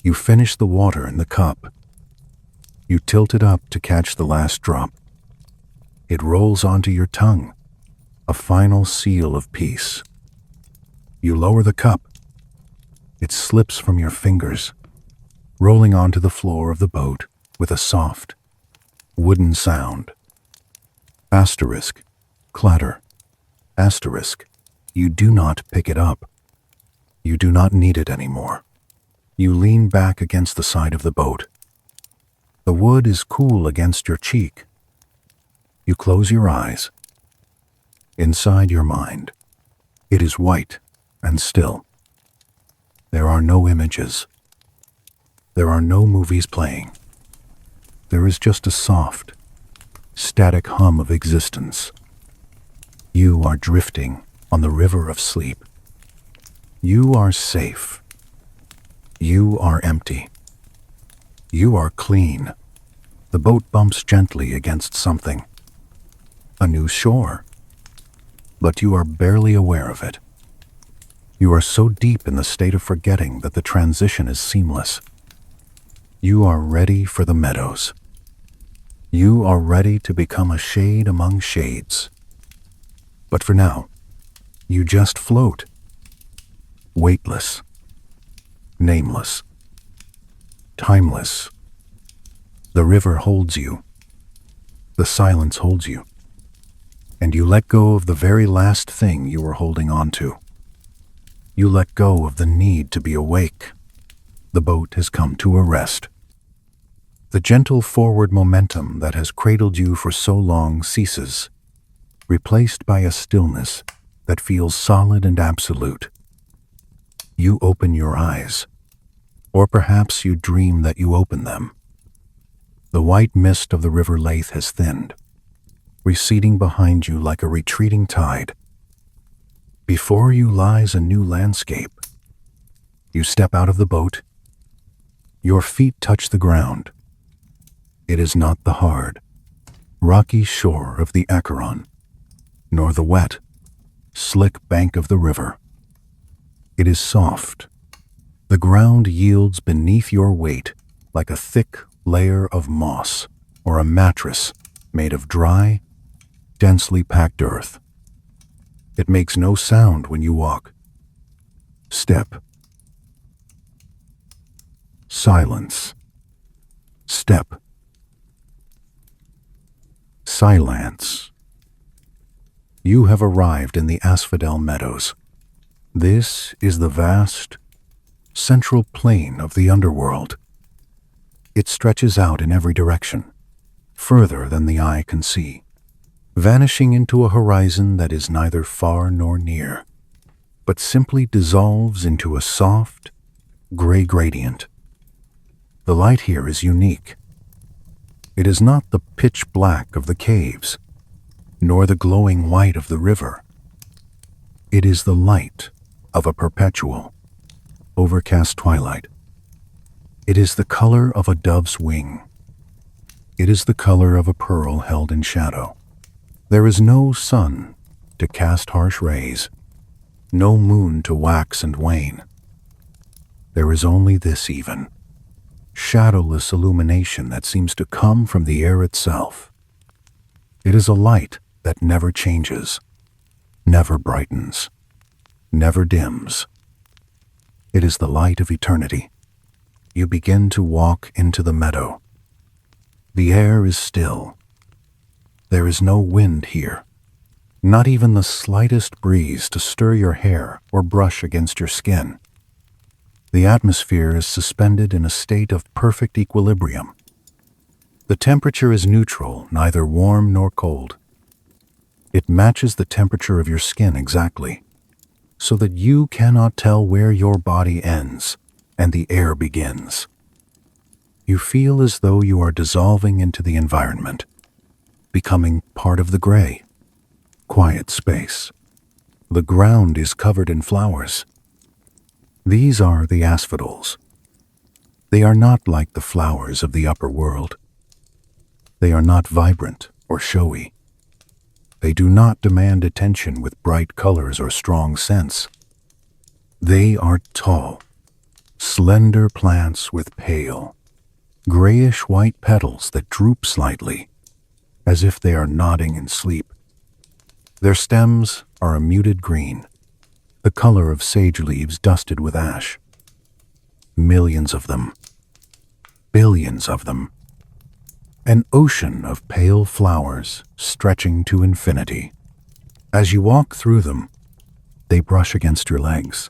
You finish the water in the cup. You tilt it up to catch the last drop. It rolls onto your tongue, a final seal of peace. You lower the cup. It slips from your fingers, rolling onto the floor of the boat with a soft, wooden sound. Asterisk, clatter. Asterisk, you do not pick it up. You do not need it anymore. You lean back against the side of the boat. The wood is cool against your cheek. You close your eyes. Inside your mind, it is white and still. There are no images. There are no movies playing. There is just a soft, static hum of existence. You are drifting on the river of sleep. You are safe. You are empty. You are clean. The boat bumps gently against something. A new shore. But you are barely aware of it. You are so deep in the state of forgetting that the transition is seamless. You are ready for the meadows. You are ready to become a shade among shades. But for now, you just float. Weightless. Nameless. Timeless. The river holds you. The silence holds you. And you let go of the very last thing you were holding on to. You let go of the need to be awake. The boat has come to a rest. The gentle forward momentum that has cradled you for so long ceases, replaced by a stillness that feels solid and absolute. You open your eyes, or perhaps you dream that you open them. The white mist of the River Lethe has thinned, receding behind you like a retreating tide. Before you lies a new landscape. You step out of the boat. Your feet touch the ground. It is not the hard, rocky shore of the Charon, nor the wet, slick bank of the river. It is soft. The ground yields beneath your weight like a thick layer of moss or a mattress made of dry, densely packed earth. It makes no sound when you walk. Step. Silence. Step. Silence. You have arrived in the Asphodel Meadows. This is the vast, central plain of the underworld. It stretches out in every direction, further than the eye can see, vanishing into a horizon that is neither far nor near, but simply dissolves into a soft, gray gradient. The light here is unique. It is not the pitch black of the caves, nor the glowing white of the river. It is the light of a perpetual, overcast twilight. It is the color of a dove's wing. It is the color of a pearl held in shadow. There is no sun to cast harsh rays, no moon to wax and wane. There is only this even, shadowless illumination that seems to come from the air itself. It is a light that never changes, never brightens, never dims. It is the light of eternity. You begin to walk into the meadow. The air is still. There is no wind here, not even the slightest breeze to stir your hair or brush against your skin. The atmosphere is suspended in a state of perfect equilibrium. The temperature is neutral, neither warm nor cold. It matches the temperature of your skin exactly, so that you cannot tell where your body ends and the air begins. You feel as though you are dissolving into the environment, becoming part of the gray, quiet space. The ground is covered in flowers. These are the asphodels. They are not like the flowers of the upper world. They are not vibrant or showy. They do not demand attention with bright colors or strong scents. They are tall, slender plants with pale, grayish-white petals that droop slightly, as if they are nodding in sleep. Their stems are a muted green, the color of sage leaves dusted with ash. Millions of them, billions of them. An ocean of pale flowers stretching to infinity. As you walk through them, they brush against your legs.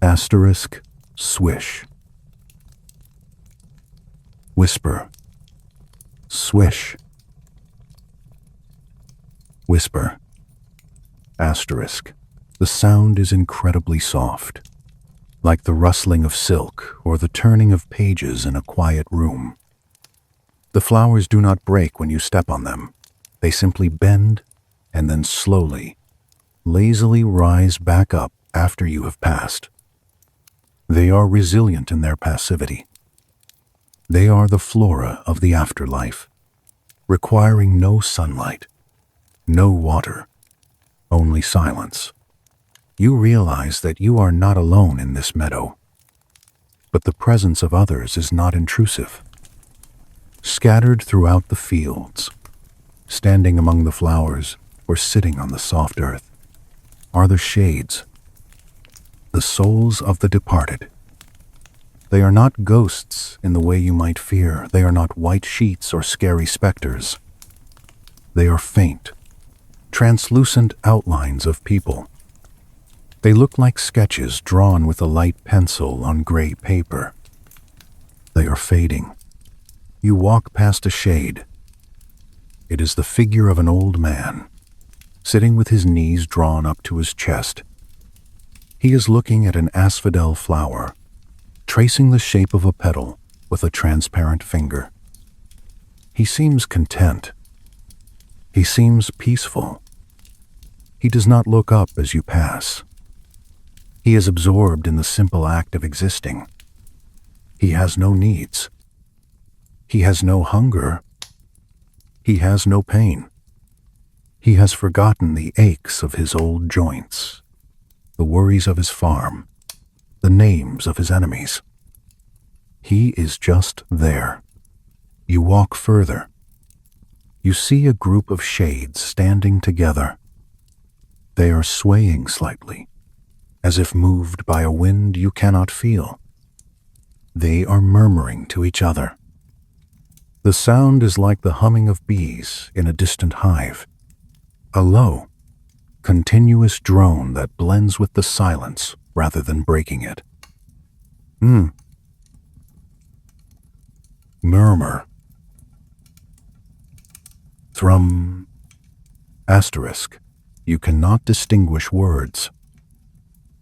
Asterisk, swish. Whisper. Swish. Whisper. Asterisk. The sound is incredibly soft, like the rustling of silk or the turning of pages in a quiet room. The flowers do not break when you step on them. They simply bend and then slowly, lazily rise back up after you have passed. They are resilient in their passivity. They are the flora of the afterlife, requiring no sunlight, no water, only silence. You realize that you are not alone in this meadow, but the presence of others is not intrusive. Scattered throughout the fields, standing among the flowers or sitting on the soft earth, are the shades, the souls of the departed. They are not ghosts in the way you might fear. They are not white sheets or scary specters. They are faint, translucent outlines of people. They look like sketches drawn with a light pencil on gray paper. They are fading. You walk past a shade. It is the figure of an old man, sitting with his knees drawn up to his chest. He is looking at an asphodel flower, tracing the shape of a petal with a transparent finger. He seems content. He seems peaceful. He does not look up as you pass. He is absorbed in the simple act of existing. He has no needs. He has no hunger. He has no pain. He has forgotten the aches of his old joints, the worries of his farm, the names of his enemies. He is just there. You walk further. You see a group of shades standing together. They are swaying slightly, as if moved by a wind you cannot feel. They are murmuring to each other. The sound is like the humming of bees in a distant hive, a low, continuous drone that blends with the silence rather than breaking it. Murmur. Thrum. Asterisk. You cannot distinguish words.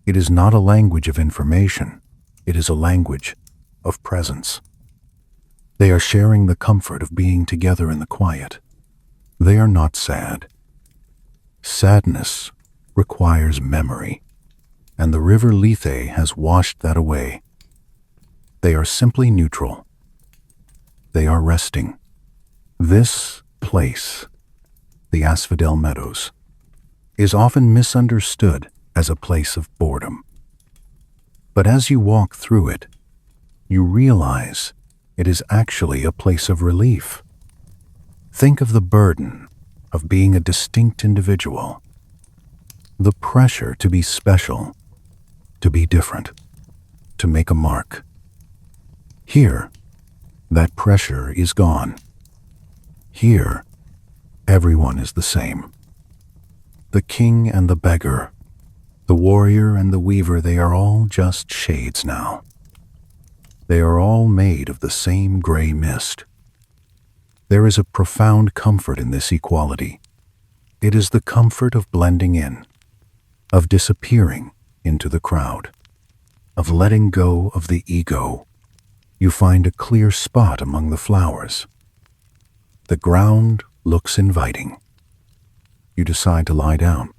It is not a language of information. It is a language of presence. They are sharing the comfort of being together in the quiet. They are not sad. Sadness requires memory, and the River Lethe has washed that away. They are simply neutral. They are resting. This place, the Asphodel Meadows, is often misunderstood as a place of boredom. But as you walk through it, you realize it is actually a place of relief. Think of the burden of being a distinct individual, the pressure to be special, to be different, to make a mark. Here, that pressure is gone. Here, everyone is the same. The king and the beggar, the warrior and the weaver, they are all just shades now. They are all made of the same gray mist. There is a profound comfort in this equality. It is the comfort of blending in, of disappearing into the crowd, of letting go of the ego. You find a clear spot among the flowers. The ground looks inviting. You decide to lie down.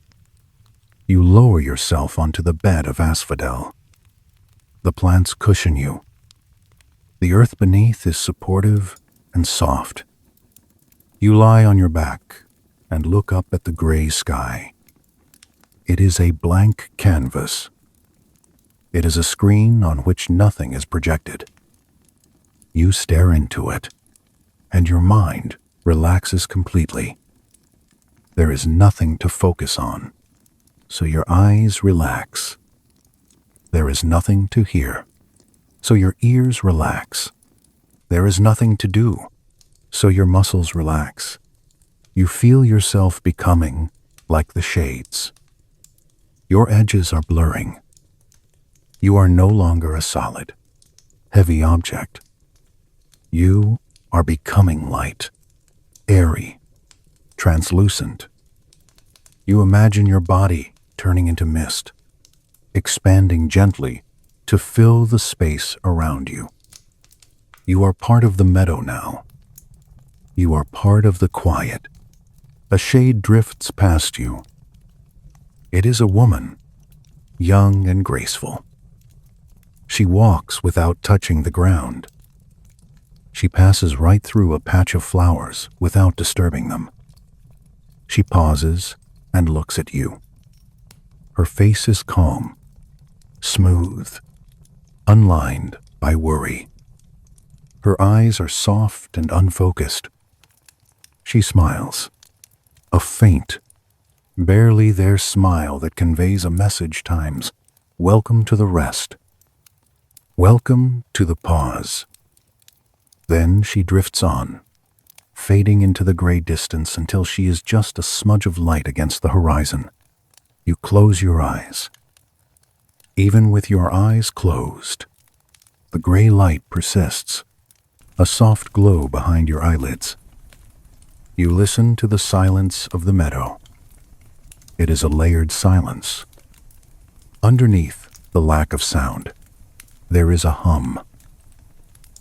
You lower yourself onto the bed of asphodel. The plants cushion you. The earth beneath is supportive and soft. You lie on your back and look up at the gray sky. It is a blank canvas. It is a screen on which nothing is projected. You stare into it, and your mind relaxes completely. There is nothing to focus on. so your eyes relax. There is nothing to hear, so your ears relax. There is nothing to do, so your muscles relax. You feel yourself becoming like the shades. Your edges are blurring. You are no longer a solid, heavy object. You are becoming light, airy, translucent. You imagine your body turning into mist, expanding gently to fill the space around you. You are part of the meadow now. You are part of the quiet. A shade drifts past you. It is a woman, young and graceful. She walks without touching the ground. She passes right through a patch of flowers without disturbing them. She pauses and looks at you. Her face is calm, smooth, unlined by worry. Her eyes are soft and unfocused. She smiles, a faint, barely there smile that conveys a message times, welcome to the rest. Welcome to the pause. Then she drifts on, fading into the gray distance until she is just a smudge of light against the horizon. You close your eyes. Even with your eyes closed, the gray light persists, a soft glow behind your eyelids. You listen to the silence of the meadow. It is a layered silence. Underneath the lack of sound, there is a hum.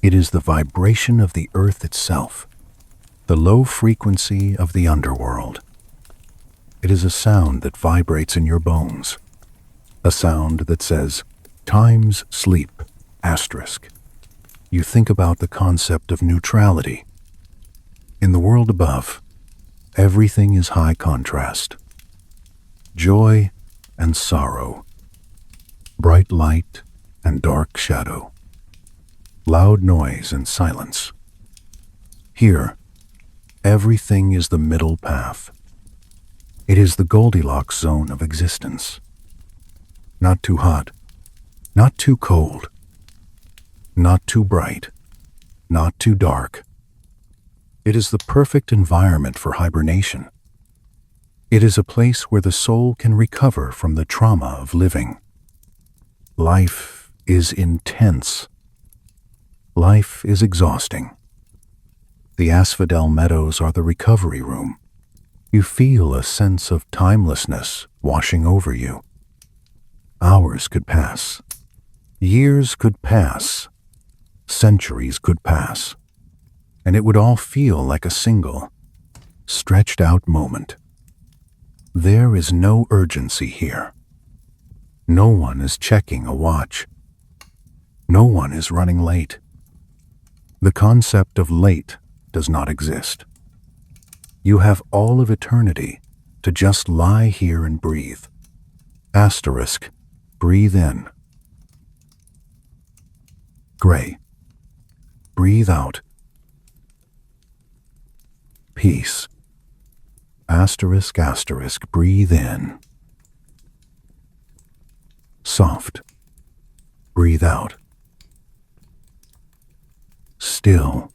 It is the vibration of the earth itself, the low frequency of the underworld. It is a sound that vibrates in your bones, a sound that says, times sleep, asterisk. You think about the concept of neutrality. In the world above, everything is high contrast. Joy and sorrow, bright light and dark shadow, loud noise and silence. Here, everything is the middle path. It is the Goldilocks zone of existence. Not too hot, not too cold, not too bright, not too dark. It is the perfect environment for hibernation. It is a place where the soul can recover from the trauma of living. Life is intense. Life is exhausting. The asphodel meadows are the recovery room. You feel a sense of timelessness washing over you. Hours could pass. Years could pass. Centuries could pass. And it would all feel like a single, stretched out moment. There is no urgency here. No one is checking a watch. No one is running late. The concept of late does not exist. You have all of eternity to just lie here and breathe. Asterisk, breathe in. Gray. Breathe out. Peace. Asterisk, asterisk, breathe in. Soft. Breathe out. Still.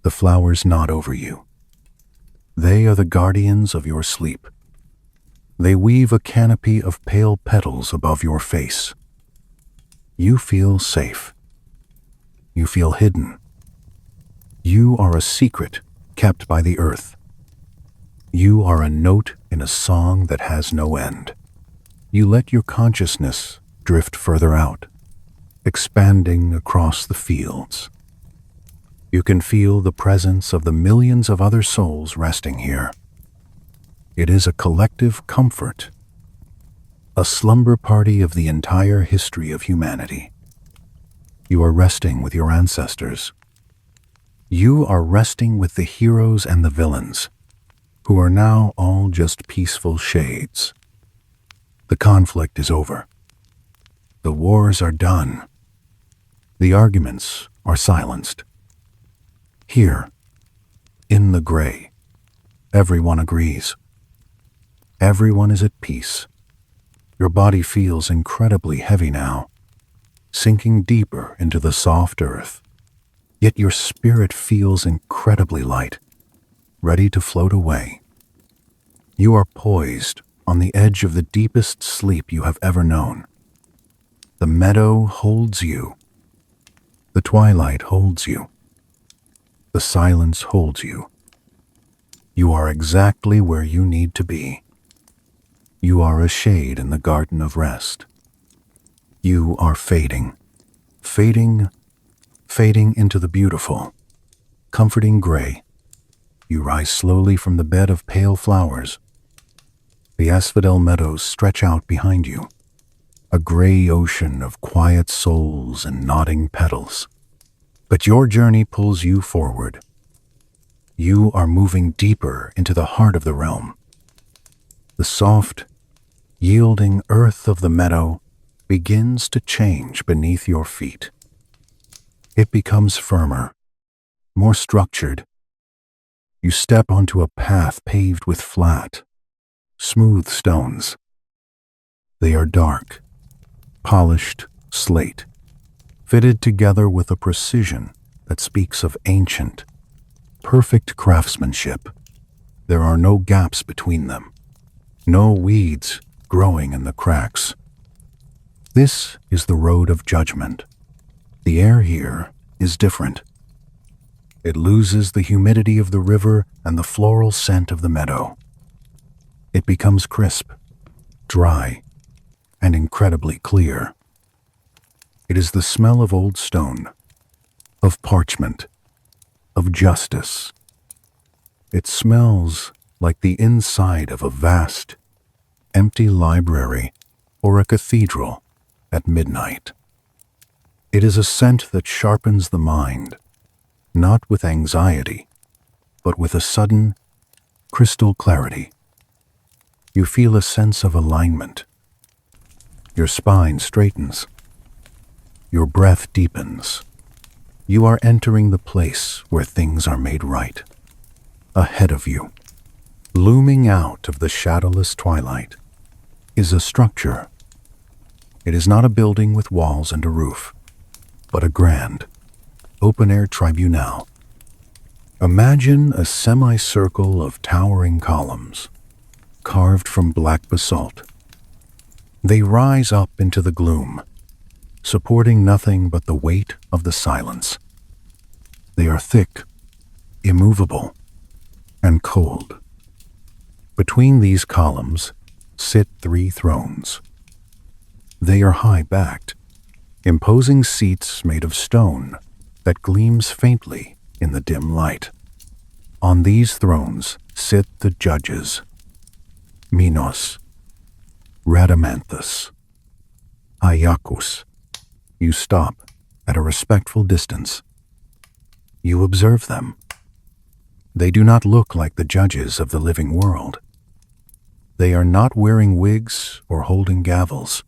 The flowers nod over you. They are the guardians of your sleep. They weave a canopy of pale petals above your face. You feel safe. You feel hidden. You are a secret kept by the earth. You are a note in a song that has no end. You let your consciousness drift further out, expanding across the fields. You can feel the presence of the millions of other souls resting here. It is a collective comfort, a slumber party of the entire history of humanity. You are resting with your ancestors. You are resting with the heroes and the villains, who are now all just peaceful shades. The conflict is over. The wars are done. The arguments are silenced. Here, in the gray, everyone agrees. Everyone is at peace. Your body feels incredibly heavy now, sinking deeper into the soft earth. Yet your spirit feels incredibly light, ready to float away. You are poised on the edge of the deepest sleep you have ever known. The meadow holds you. The twilight holds you. The silence holds you. You are exactly where you need to be. You are a shade in the garden of rest. You are fading, fading into the beautiful, comforting gray. You rise slowly from the bed of pale flowers. The asphodel meadows stretch out behind you, a gray ocean of quiet souls and nodding petals. But your journey pulls you forward. You are moving deeper into the heart of the realm. The soft, yielding earth of the meadow begins to change beneath your feet. It becomes firmer, more structured. You step onto a path paved with flat, smooth stones. They are dark, polished slate, fitted together with a precision that speaks of ancient, perfect craftsmanship. There are no gaps between them, no weeds growing in the cracks. This is the road of judgment. The air here is different. It loses the humidity of the river and the floral scent of the meadow. It becomes crisp, dry, and incredibly clear. It is the smell of old stone, of parchment, of justice. It smells like the inside of a vast, empty library or a cathedral at midnight. It is a scent that sharpens the mind, not with anxiety, but with a sudden, crystal clarity. You feel a sense of alignment. Your spine straightens. Your breath deepens. You are entering the place where things are made right. Ahead of you, looming out of the shadowless twilight, is a structure. It is not a building with walls and a roof, but a grand, open-air tribunal. Imagine a semicircle of towering columns, carved from black basalt. They rise up into the gloom, supporting nothing but the weight of the silence. They are thick, immovable, and cold. Between these columns sit 3 thrones. They are high-backed, imposing seats made of stone that gleams faintly in the dim light. On these thrones sit the judges: Minos, Rhadamanthus, Iacchus. You stop at a respectful distance. You observe them. They do not look like the judges of the living world. They are not wearing wigs or holding gavels.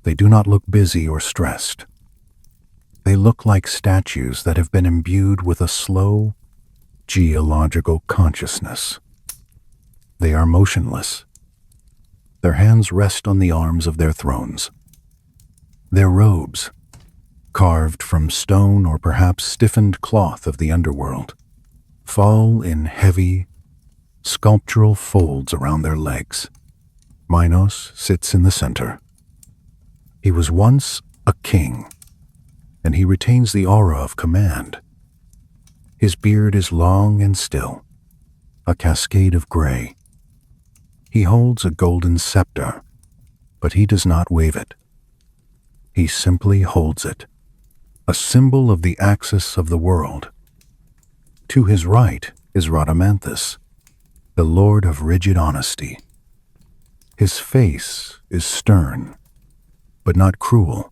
They do not look busy or stressed. They look like statues that have been imbued with a slow, geological consciousness. They are motionless. Their hands rest on the arms of their thrones. Their robes, carved from stone or perhaps stiffened cloth of the underworld, fall in heavy, sculptural folds around their legs. Minos sits in the center. He was once a king, and he retains the aura of command. His beard is long and still, a cascade of gray. He holds a golden scepter, but he does not wave it. He simply holds it, a symbol of the axis of the world. To his right is Rhadamanthus, the lord of rigid honesty. His face is stern, but not cruel.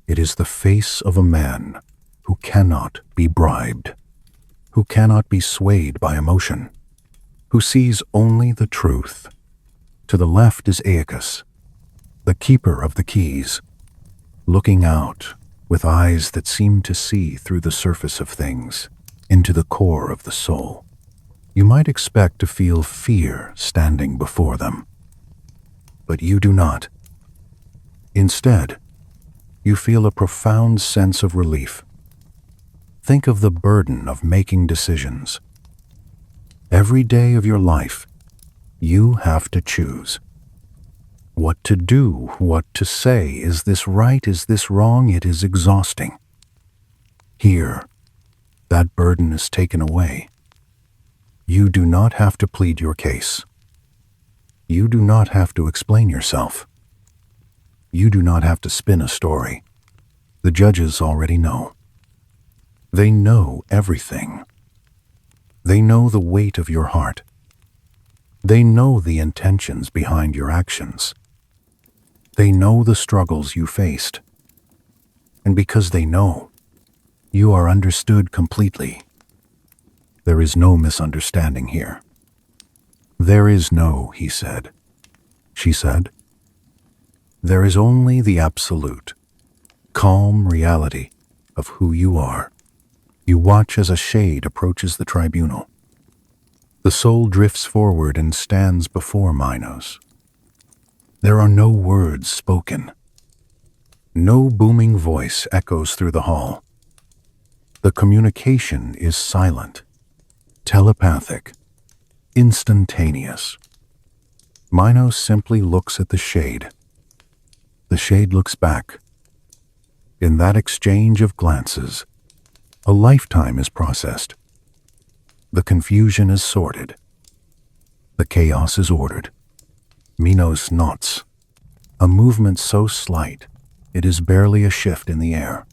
It is the face of a man who cannot be bribed, who cannot be swayed by emotion, who sees only the truth. To the left is Aeacus, the keeper of the keys, looking out with eyes that seem to see through the surface of things, into the core of the soul. You might expect to feel fear standing before them, but you do not. Instead, you feel a profound sense of relief. Think of the burden of making decisions. Every day of your life, you have to choose. What to do, what to say, is this right, is this wrong? It is exhausting. Here, that burden is taken away. You do not have to plead your case. You do not have to explain yourself. You do not have to spin a story. The judges already know. They know everything. They know the weight of your heart. They know the intentions behind your actions. They know the struggles you faced. And because they know, you are understood completely. There is no misunderstanding here. There is no, he said. She said. There is only the absolute, calm reality of who you are. You watch as a shade approaches the tribunal. The soul drifts forward and stands before Minos. There are no words spoken. No booming voice echoes through the hall. The communication is silent, telepathic, instantaneous. Minos simply looks at the shade. The shade looks back. In that exchange of glances, a lifetime is processed. The confusion is sorted. The chaos is ordered. Minos nods, a movement so slight it is barely a shift in the air.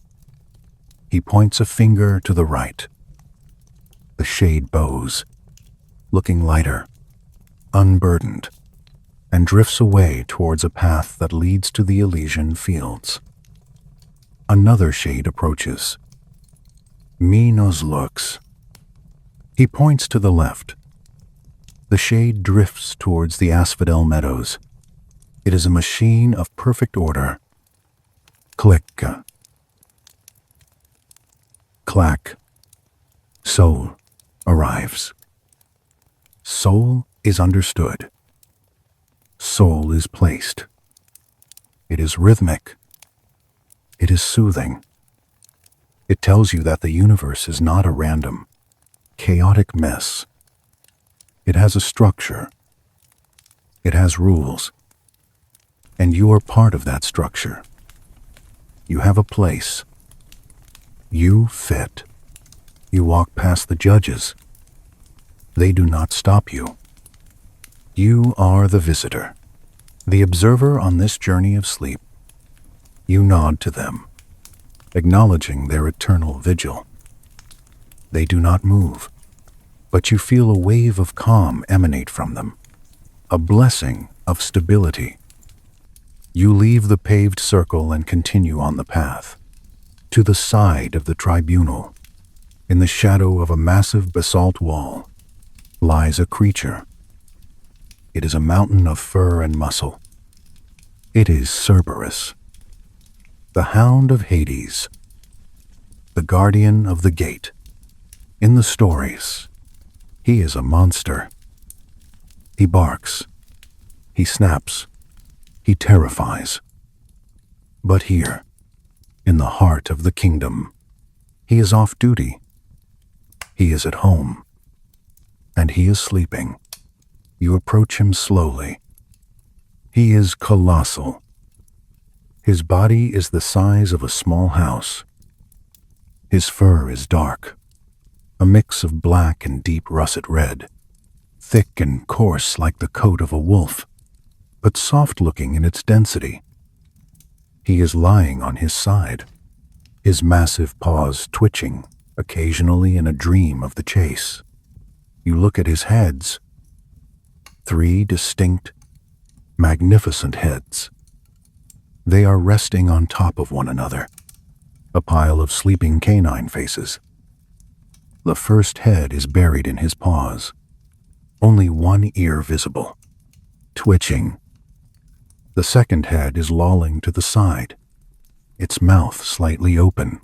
He points a finger to the right. The shade bows, looking lighter, unburdened, and drifts away towards a path that leads to the Elysian fields. Another shade approaches. Minos looks. He points to the left. The shade drifts towards the asphodel meadows. It is a machine of perfect order. Click. Clack. Soul arrives. Soul is understood. Soul is placed. It is rhythmic. It is soothing. It tells you that the universe is not a random, chaotic mess. It has a structure. It has rules. And you are part of that structure. You have a place. You fit. You walk past the judges. They do not stop you. You are the visitor, the observer on this journey of sleep. You nod to them, acknowledging their eternal vigil. They do not move, but you feel a wave of calm emanate from them, a blessing of stability. You leave the paved circle and continue on the path. To the side of the tribunal, in the shadow of a massive basalt wall, lies a creature. It is a mountain of fur and muscle. It is Cerberus, the hound of Hades, the guardian of the gate. In the stories, he is a monster. He barks. He snaps. He terrifies. But here, in the heart of the kingdom, he is off duty. He is at home. And he is sleeping. You approach him slowly. He is colossal. His body is the size of a small house. His fur is dark, a mix of black and deep russet red, thick and coarse like the coat of a wolf, but soft-looking in its density. He is lying on his side, his massive paws twitching, occasionally in a dream of the chase. You look at his heads. 3 distinct, magnificent heads. They are resting on top of one another, a pile of sleeping canine faces. The first head is buried in his paws, only one ear visible, twitching. The second head is lolling to the side, its mouth slightly open,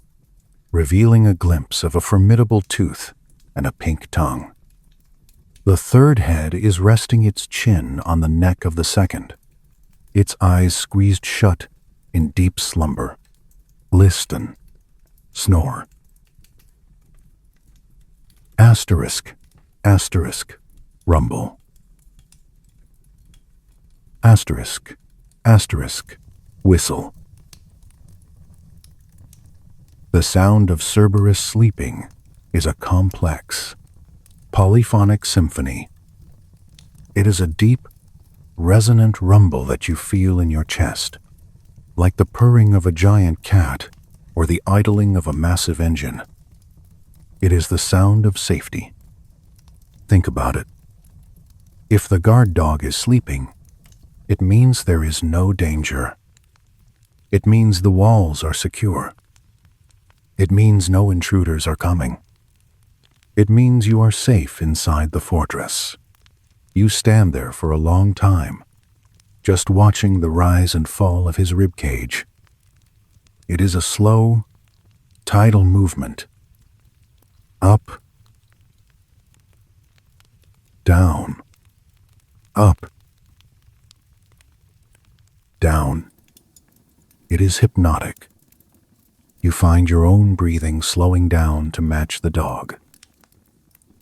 revealing a glimpse of a formidable tooth and a pink tongue. The third head is resting its chin on the neck of the second, its eyes squeezed shut in deep slumber. Listen. Snore. Asterisk. Asterisk. Rumble. Asterisk. Asterisk. Whistle. The sound of Cerberus sleeping is a complex, polyphonic symphony. It is a deep, resonant rumble that you feel in your chest, like the purring of a giant cat or the idling of a massive engine. It is the sound of safety. Think about it. If the guard dog is sleeping, it means there is no danger. It means the walls are secure. It means no intruders are coming. It means you are safe inside the fortress. You stand there for a long time, just watching the rise and fall of his ribcage. It is a slow, tidal movement. Up, down, up, down. It is hypnotic. You find your own breathing slowing down to match the dog.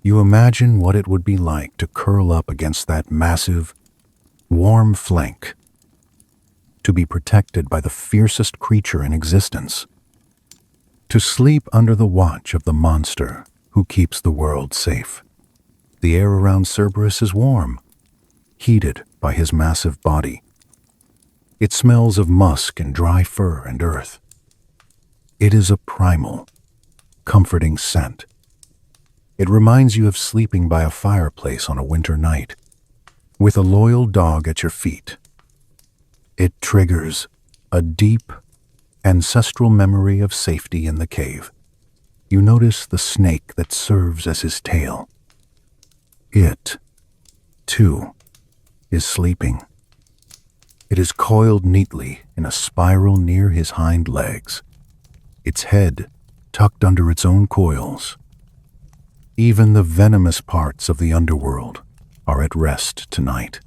You imagine what it would be like to curl up against that massive, warm flank, to be protected by the fiercest creature in existence, to sleep under the watch of the monster who keeps the world safe. The air around Cerberus is warm, heated by his massive body. It smells of musk and dry fur and earth. It is a primal, comforting scent. It reminds you of sleeping by a fireplace on a winter night, with a loyal dog at your feet. It triggers a deep, ancestral memory of safety in the cave. You notice the snake that serves as his tail. It, too, is sleeping. It is coiled neatly in a spiral near his hind legs, its head tucked under its own coils. Even the venomous parts of the underworld are at rest tonight.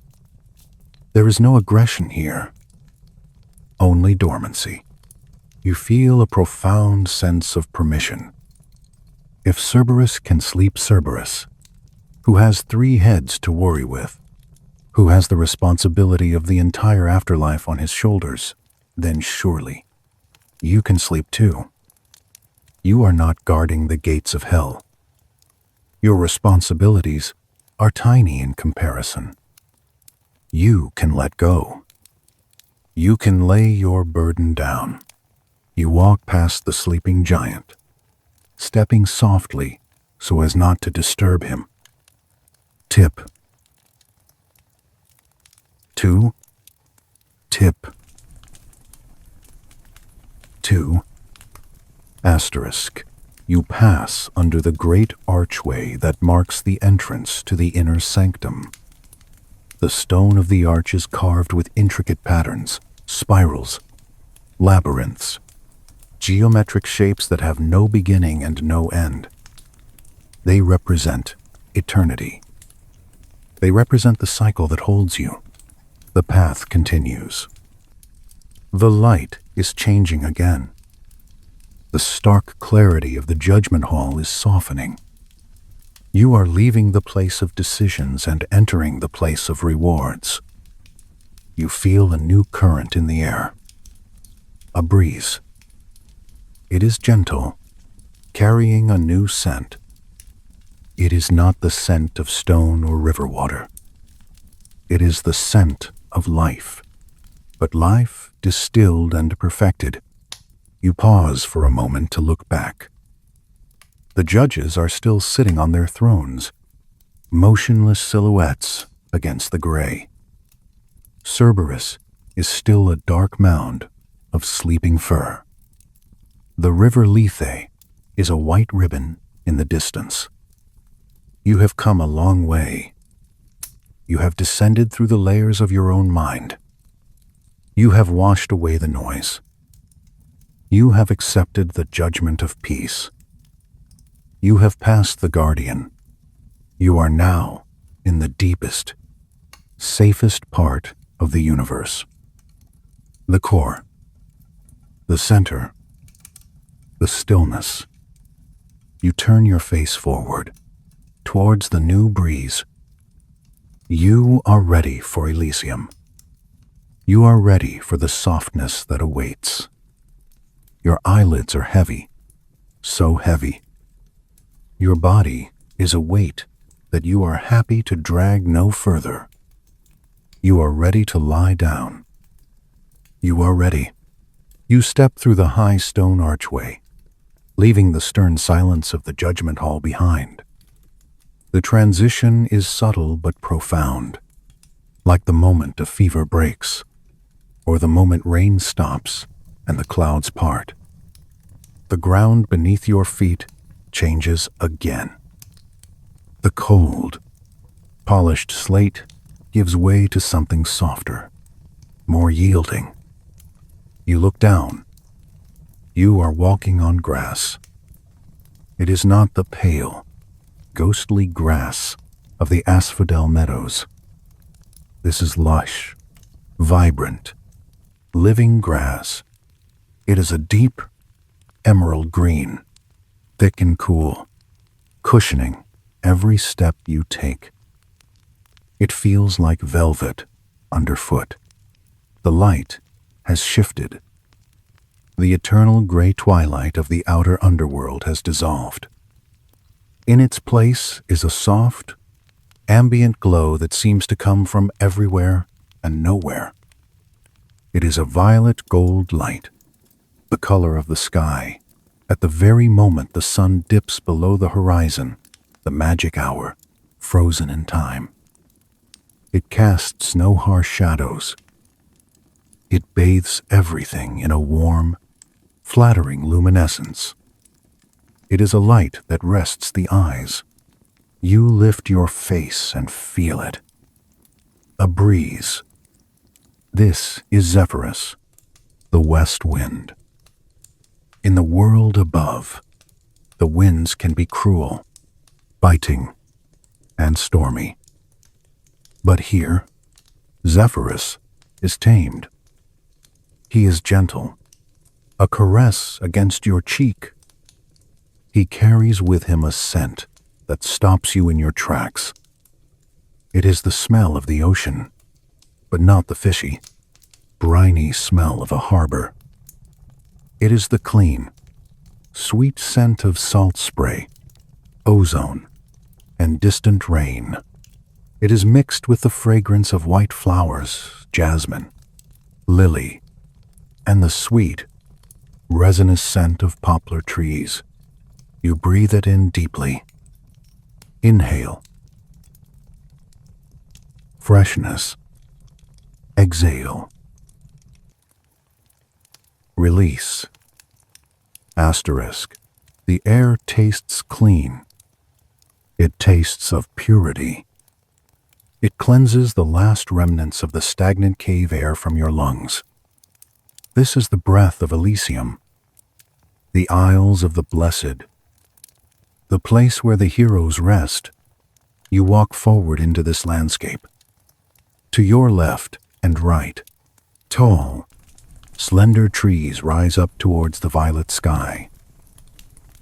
There is no aggression here, only dormancy. You feel a profound sense of permission. If Cerberus can sleep Cerberus, who has 3 heads to worry with, who has the responsibility of the entire afterlife on his shoulders, then surely you can sleep too. You are not guarding the gates of hell. Your responsibilities are tiny in comparison. You can let go. You can lay your burden down. You walk past the sleeping giant, stepping softly so as not to disturb him. Tip. 2. Tip. 2. Asterisk. You pass under the great archway that marks the entrance to the inner sanctum. The stone of the arch is carved with intricate patterns, spirals, labyrinths, geometric shapes that have no beginning and no end. They represent eternity. They represent the cycle that holds you. The path continues. The light is changing again. The stark clarity of the judgment hall is softening. You are leaving the place of decisions and entering the place of rewards. You feel a new current in the air. A breeze. It is gentle, carrying a new scent. It is not the scent of stone or river water. It is the scent of life, but life distilled and perfected. You pause for a moment to look back. The judges are still sitting on their thrones, motionless silhouettes against the gray. Cerberus is still a dark mound of sleeping fur. The River Lethe is a white ribbon in the distance. You have come a long way. You have descended through the layers of your own mind. You have washed away the noise. You have accepted the judgment of peace. You have passed the guardian. You are now in the deepest, safest part of the universe. The core, the center, the stillness. You turn your face forward, towards the new breeze. You are ready for Elysium. You are ready for the softness that awaits. Your eyelids are heavy, so heavy. Your body is a weight that you are happy to drag no further. You are ready to lie down. You are ready. You step through the high stone archway, leaving the stern silence of the judgment hall behind. The transition is subtle but profound, like the moment a fever breaks, or the moment rain stops and the clouds part. The ground beneath your feet changes again. The cold, polished slate gives way to something softer, more yielding. You look down. You are walking on grass. It is not the pale, ghostly grass of the asphodel meadows. This is lush, vibrant, living grass. It is a deep emerald green, thick and cool, cushioning every step you take. It feels like velvet underfoot. The light has shifted. The eternal gray twilight of the outer underworld has dissolved. In its place is a soft, ambient glow that seems to come from everywhere and nowhere. It is a violet gold light, the color of the sky, at the very moment the sun dips below the horizon, the magic hour, frozen in time. It casts no harsh shadows. It bathes everything in a warm, flattering luminescence. It is a light that rests the eyes. You lift your face and feel it. A breeze. This is Cerberus, the west wind. In the world above, the winds can be cruel, biting, and stormy. But here, Cerberus is tamed. He is gentle, a caress against your cheek. He carries with him a scent that stops you in your tracks. It is the smell of the ocean, but not the fishy, briny smell of a harbor. It is the clean, sweet scent of salt spray, ozone, and distant rain. It is mixed with the fragrance of white flowers, jasmine, lily, and the sweet, resinous scent of poplar trees. You breathe it in deeply. Inhale. Freshness. Exhale. Release. Asterisk. The air tastes clean. It tastes of purity. It cleanses the last remnants of the stagnant cave air from your lungs. This is the breath of Elysium, the Isles of the Blessed, the place where the heroes rest. You walk forward into this landscape. To your left and right, tall, slender trees rise up towards the violet sky.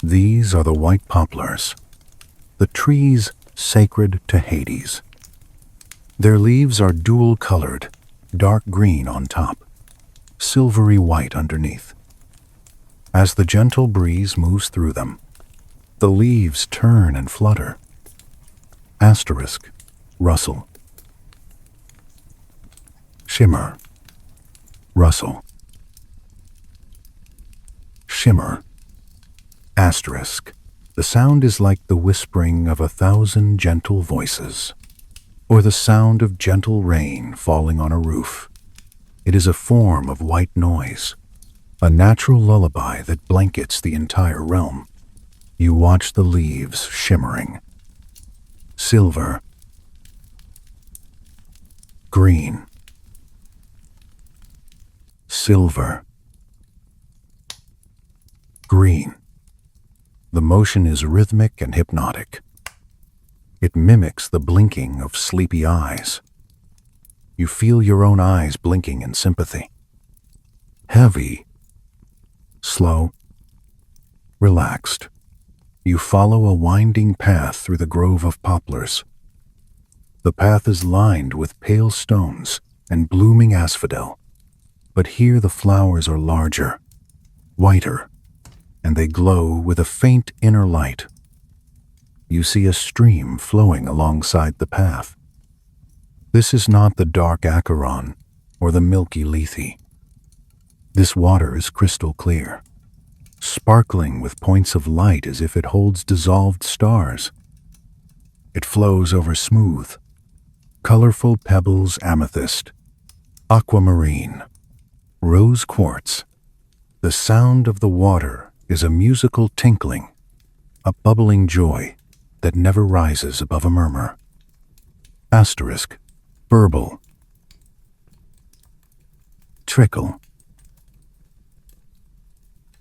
These are the white poplars, the trees sacred to Hades. Their leaves are dual-colored, dark green on top, silvery white underneath. As the gentle breeze moves through them, the leaves turn and flutter. Asterisk, rustle. Shimmer, rustle. Shimmer. Asterisk. The sound is like the whispering of 1,000 gentle voices, or the sound of gentle rain falling on a roof. It is a form of white noise, a natural lullaby that blankets the entire realm. You watch the leaves shimmering. Silver. Green. Silver. Green. The motion is rhythmic and hypnotic. It mimics the blinking of sleepy eyes. You feel your own eyes blinking in sympathy. Heavy, slow, relaxed. You follow a winding path through the grove of poplars. The path is lined with pale stones and blooming asphodel, but here the flowers are larger, whiter, and they glow with a faint inner light. You see a stream flowing alongside the path. This is not the dark Charon or the milky Lethe. This water is crystal clear, sparkling with points of light as if it holds dissolved stars. It flows over smooth, colorful pebbles, amethyst, aquamarine, rose quartz. The sound of the water is a musical tinkling, a bubbling joy that never rises above a murmur. Asterisk, burble, trickle,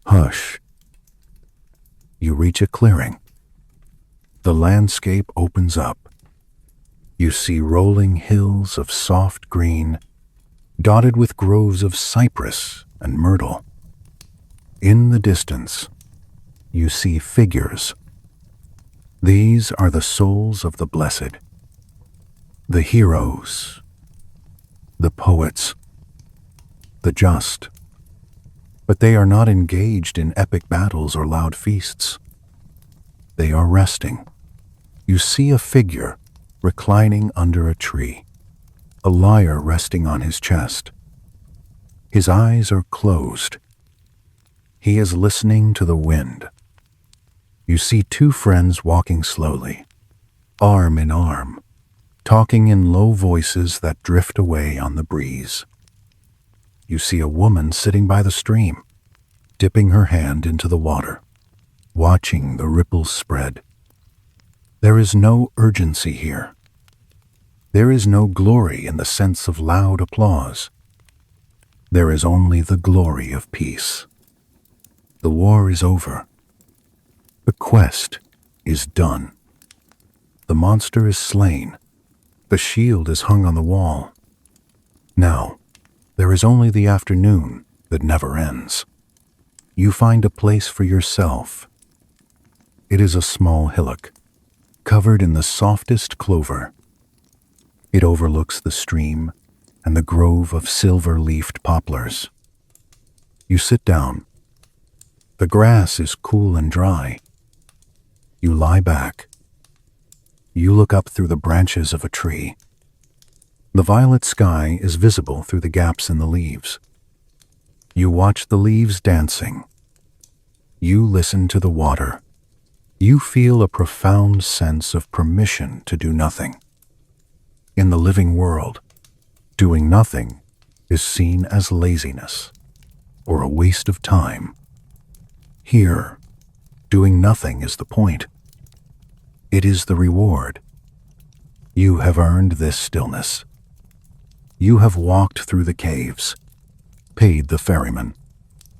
hush. You reach a clearing. The landscape opens up. You see rolling hills of soft green, dotted with groves of cypress and myrtle. In the distance, you see figures. These are the souls of the blessed, the heroes, the poets, the just. But they are not engaged in epic battles or loud feasts. They are resting. You see a figure reclining under a tree, a lyre resting on his chest. His eyes are closed. He is listening to the wind. You see two friends walking slowly, arm in arm, talking in low voices that drift away on the breeze. You see a woman sitting by the stream, dipping her hand into the water, watching the ripples spread. There is no urgency here. There is no glory in the sense of loud applause. There is only the glory of peace. The war is over. The quest is done. The monster is slain. The shield is hung on the wall. Now, there is only the afternoon that never ends. You find a place for yourself. It is a small hillock, covered in the softest clover. It overlooks the stream and the grove of silver-leafed poplars. You sit down. The grass is cool and dry. You lie back. You look up through the branches of a tree. The violet sky is visible through the gaps in the leaves. You watch the leaves dancing. You listen to the water. You feel a profound sense of permission to do nothing. In the living world, doing nothing is seen as laziness or a waste of time. Here, doing nothing is the point. It is the reward. You have earned this stillness. You have walked through the caves, paid the ferryman,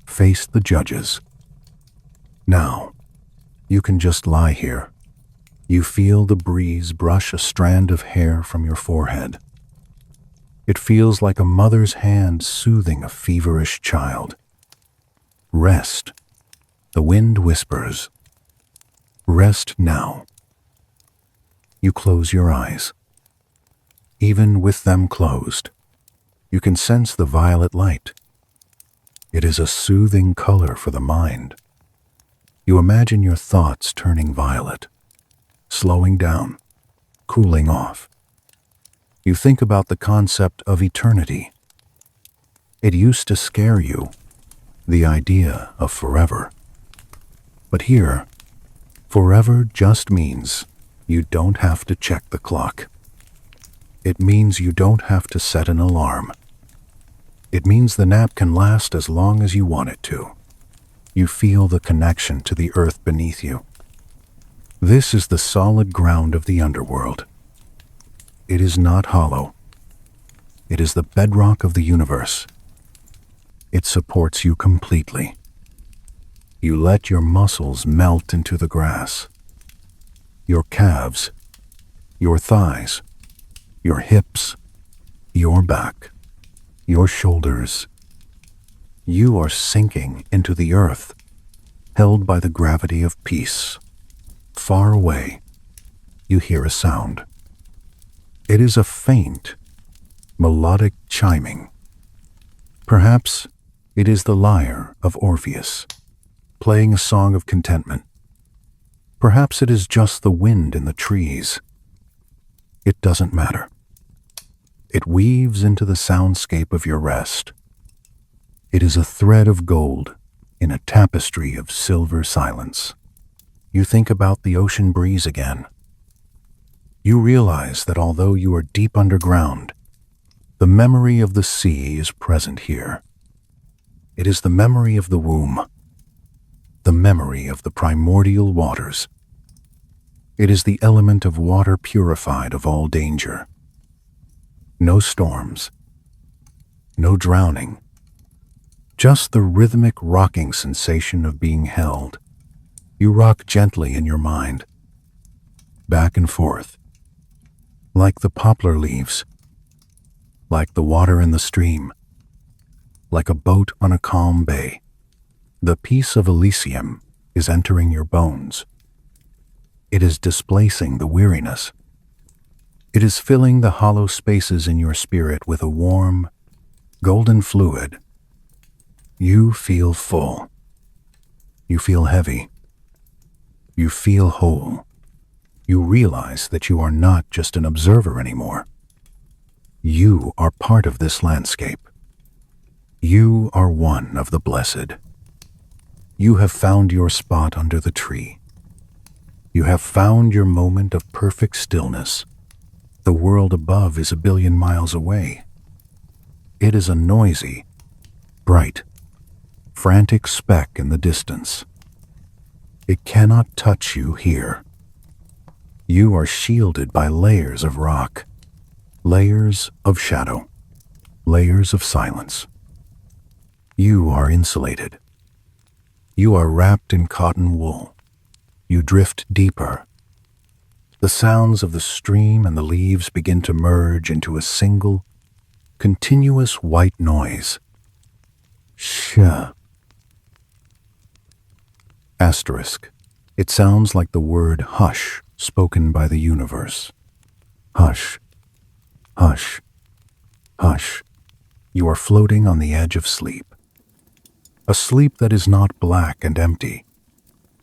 faced the judges. Now, you can just lie here. You feel the breeze brush a strand of hair from your forehead. It feels like a mother's hand soothing a feverish child. Rest. The wind whispers. Rest now. You close your eyes. Even with them closed, you can sense the violet light. It is a soothing color for the mind. You imagine your thoughts turning violet, slowing down, cooling off. You think about the concept of eternity. It used to scare you, the idea of forever. But here, forever just means you don't have to check the clock. It means you don't have to set an alarm. It means the nap can last as long as you want it to. You feel the connection to the earth beneath you. This is the solid ground of the underworld. It is not hollow. It is the bedrock of the universe. It supports you completely. You let your muscles melt into the grass. Your calves, your thighs, your hips, your back, your shoulders. You are sinking into the earth, held by the gravity of peace. Far away, you hear a sound. It is a faint, melodic chiming. Perhaps it is the lyre of Orpheus, playing a song of contentment. Perhaps it is just the wind in the trees. It doesn't matter. It weaves into the soundscape of your rest. It is a thread of gold in a tapestry of silver silence. You think about the ocean breeze again. You realize that although you are deep underground, the memory of the sea is present here. It is the memory of the womb, the memory of the primordial waters. It is the element of water purified of all danger. No storms, no drowning, just the rhythmic rocking sensation of being held. You rock gently in your mind, back and forth, like the poplar leaves, like the water in the stream, like a boat on a calm bay. The peace of Elysium is entering your bones. It is displacing the weariness. It is filling the hollow spaces in your spirit with a warm, golden fluid. You feel full. You feel heavy. You feel whole. You realize that you are not just an observer anymore. You are part of this landscape. You are one of the blessed. You have found your spot under the tree. You have found your moment of perfect stillness. The world above is 1 billion miles away. It is a noisy, bright, frantic speck in the distance. It cannot touch you here. You are shielded by layers of rock, layers of shadow, layers of silence. You are insulated. You are wrapped in cotton wool. You drift deeper. The sounds of the stream and the leaves begin to merge into a single, continuous white noise. Shh. Asterisk. It sounds like the word hush spoken by the universe. Hush. Hush. Hush. You are floating on the edge of sleep. A sleep that is not black and empty,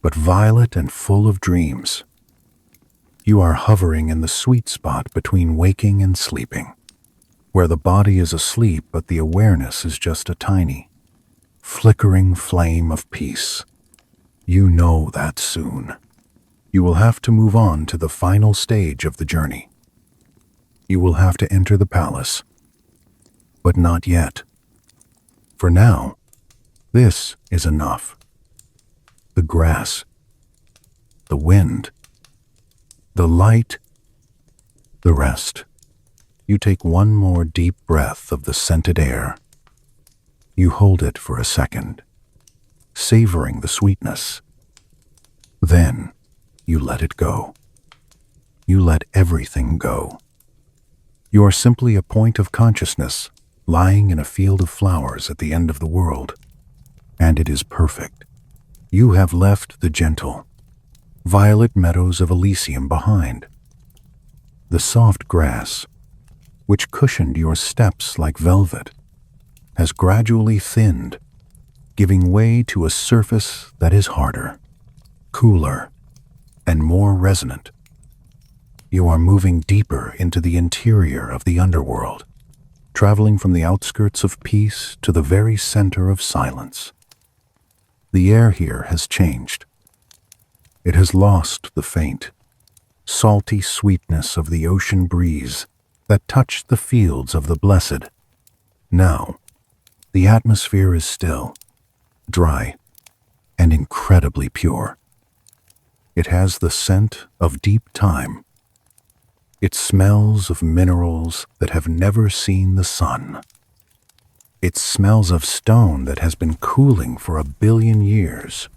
but violet and full of dreams. You are hovering in the sweet spot between waking and sleeping, where the body is asleep but the awareness is just a tiny, flickering flame of peace. You know that soon. You will have to move on to the final stage of the journey. You will have to enter the palace, but not yet. For now, this is enough. The grass, the wind, the light, the rest. You take one more deep breath of the scented air. You hold it for a second, savoring the sweetness. Then you let it go. You let everything go. You are simply a point of consciousness lying in a field of flowers at the end of the world, and it is perfect. You have left the gentle, violet meadows of Elysium behind. The soft grass, which cushioned your steps like velvet, has gradually thinned, giving way to a surface that is harder, cooler, and more resonant. You are moving deeper into the interior of the underworld, traveling from the outskirts of peace to the very center of silence. The air here has changed. It has lost the faint, salty sweetness of the ocean breeze that touched the fields of the blessed. Now, the atmosphere is still, dry, and incredibly pure. It has the scent of deep time. It smells of minerals that have never seen the sun. It smells of stone that has been cooling for 1 billion years.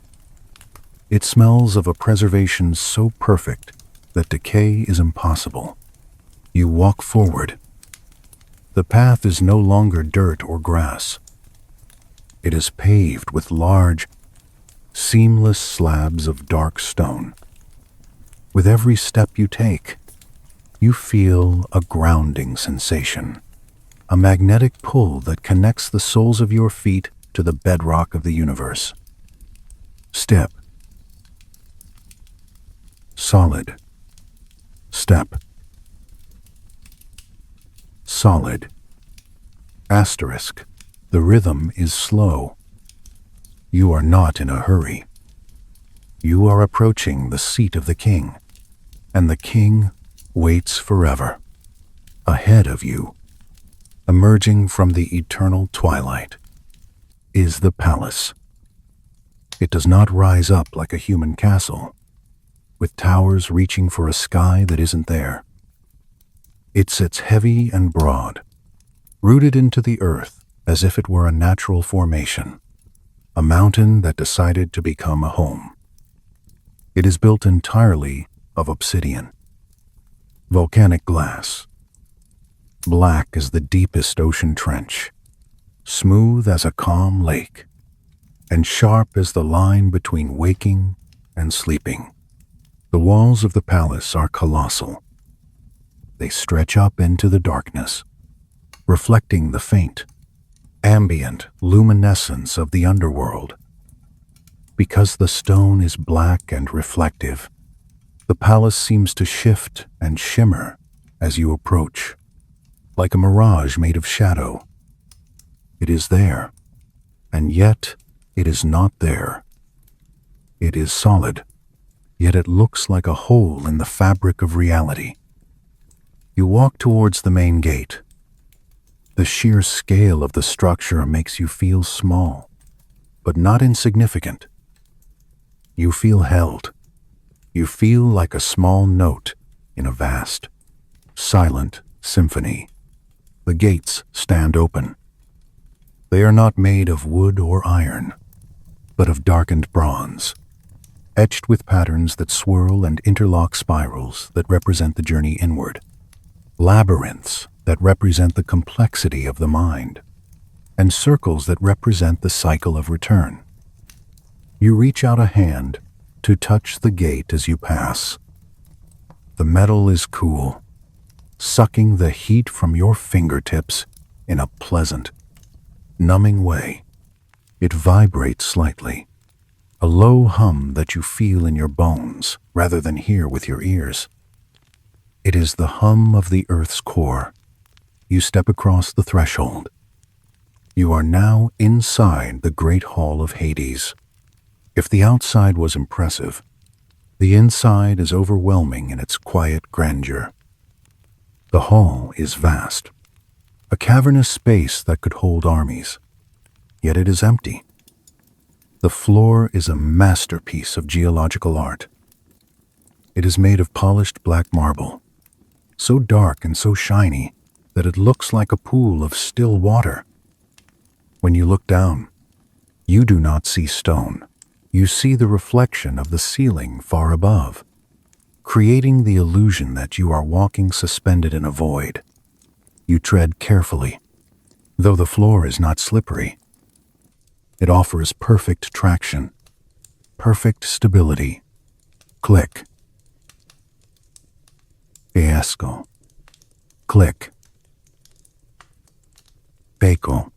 It smells of a preservation so perfect that decay is impossible. You walk forward. The path is no longer dirt or grass. It is paved with large, seamless slabs of dark stone. With every step you take, you feel a grounding sensation, a magnetic pull that connects the soles of your feet to the bedrock of the universe. Step. Solid. Step. Solid. Asterisk. The rhythm is slow. You are not in a hurry. You are approaching the seat of the king, and the king waits forever. Ahead of you, emerging from the eternal twilight, is the palace. It does not rise up like a human castle, with towers reaching for a sky that isn't there. It sits heavy and broad, rooted into the earth as if it were a natural formation, a mountain that decided to become a home. It is built entirely of obsidian, volcanic glass, black as the deepest ocean trench, smooth as a calm lake, and sharp as the line between waking and sleeping. The walls of the palace are colossal. They stretch up into the darkness, reflecting the faint, ambient luminescence of the underworld. Because the stone is black and reflective, the palace seems to shift and shimmer as you approach, like a mirage made of shadow. It is there, and yet it is not there. It is solid, yet it looks like a hole in the fabric of reality. You walk towards the main gate. The sheer scale of the structure makes you feel small, but not insignificant. You feel held. You feel like a small note in a vast, silent symphony. The gates stand open. They are not made of wood or iron, but of darkened bronze, etched with patterns that swirl and interlock spirals that represent the journey inward, labyrinths that represent the complexity of the mind, and circles that represent the cycle of return. You reach out a hand to touch the gate as you pass. The metal is cool, sucking the heat from your fingertips in a pleasant, numbing way. It vibrates slightly, a low hum that you feel in your bones rather than hear with your ears. It is the hum of the earth's core. You step across the threshold. You are now inside the great hall of Hades. If the outside was impressive, the inside is overwhelming in its quiet grandeur. The hall is vast, a cavernous space that could hold armies, yet it is empty. The floor is a masterpiece of geological art. It is made of polished black marble, so dark and so shiny that it looks like a pool of still water. When you look down, you do not see stone. You see the reflection of the ceiling far above, creating the illusion that you are walking suspended in a void. You tread carefully, though the floor is not slippery. It offers perfect traction, perfect stability. Click. Fiasco. Click. Baco.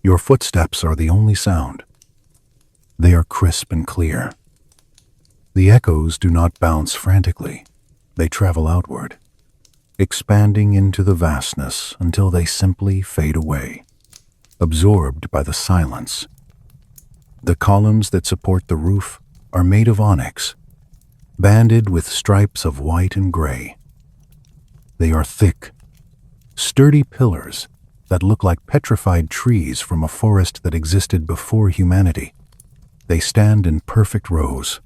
Your footsteps are the only sound. They are crisp and clear. The echoes do not bounce frantically. They travel outward, expanding into the vastness until they simply fade away, absorbed by the silence. The columns that support the roof are made of onyx, banded with stripes of white and gray. They are thick, sturdy pillars that look like petrified trees from a forest that existed before humanity. They stand in perfect rows,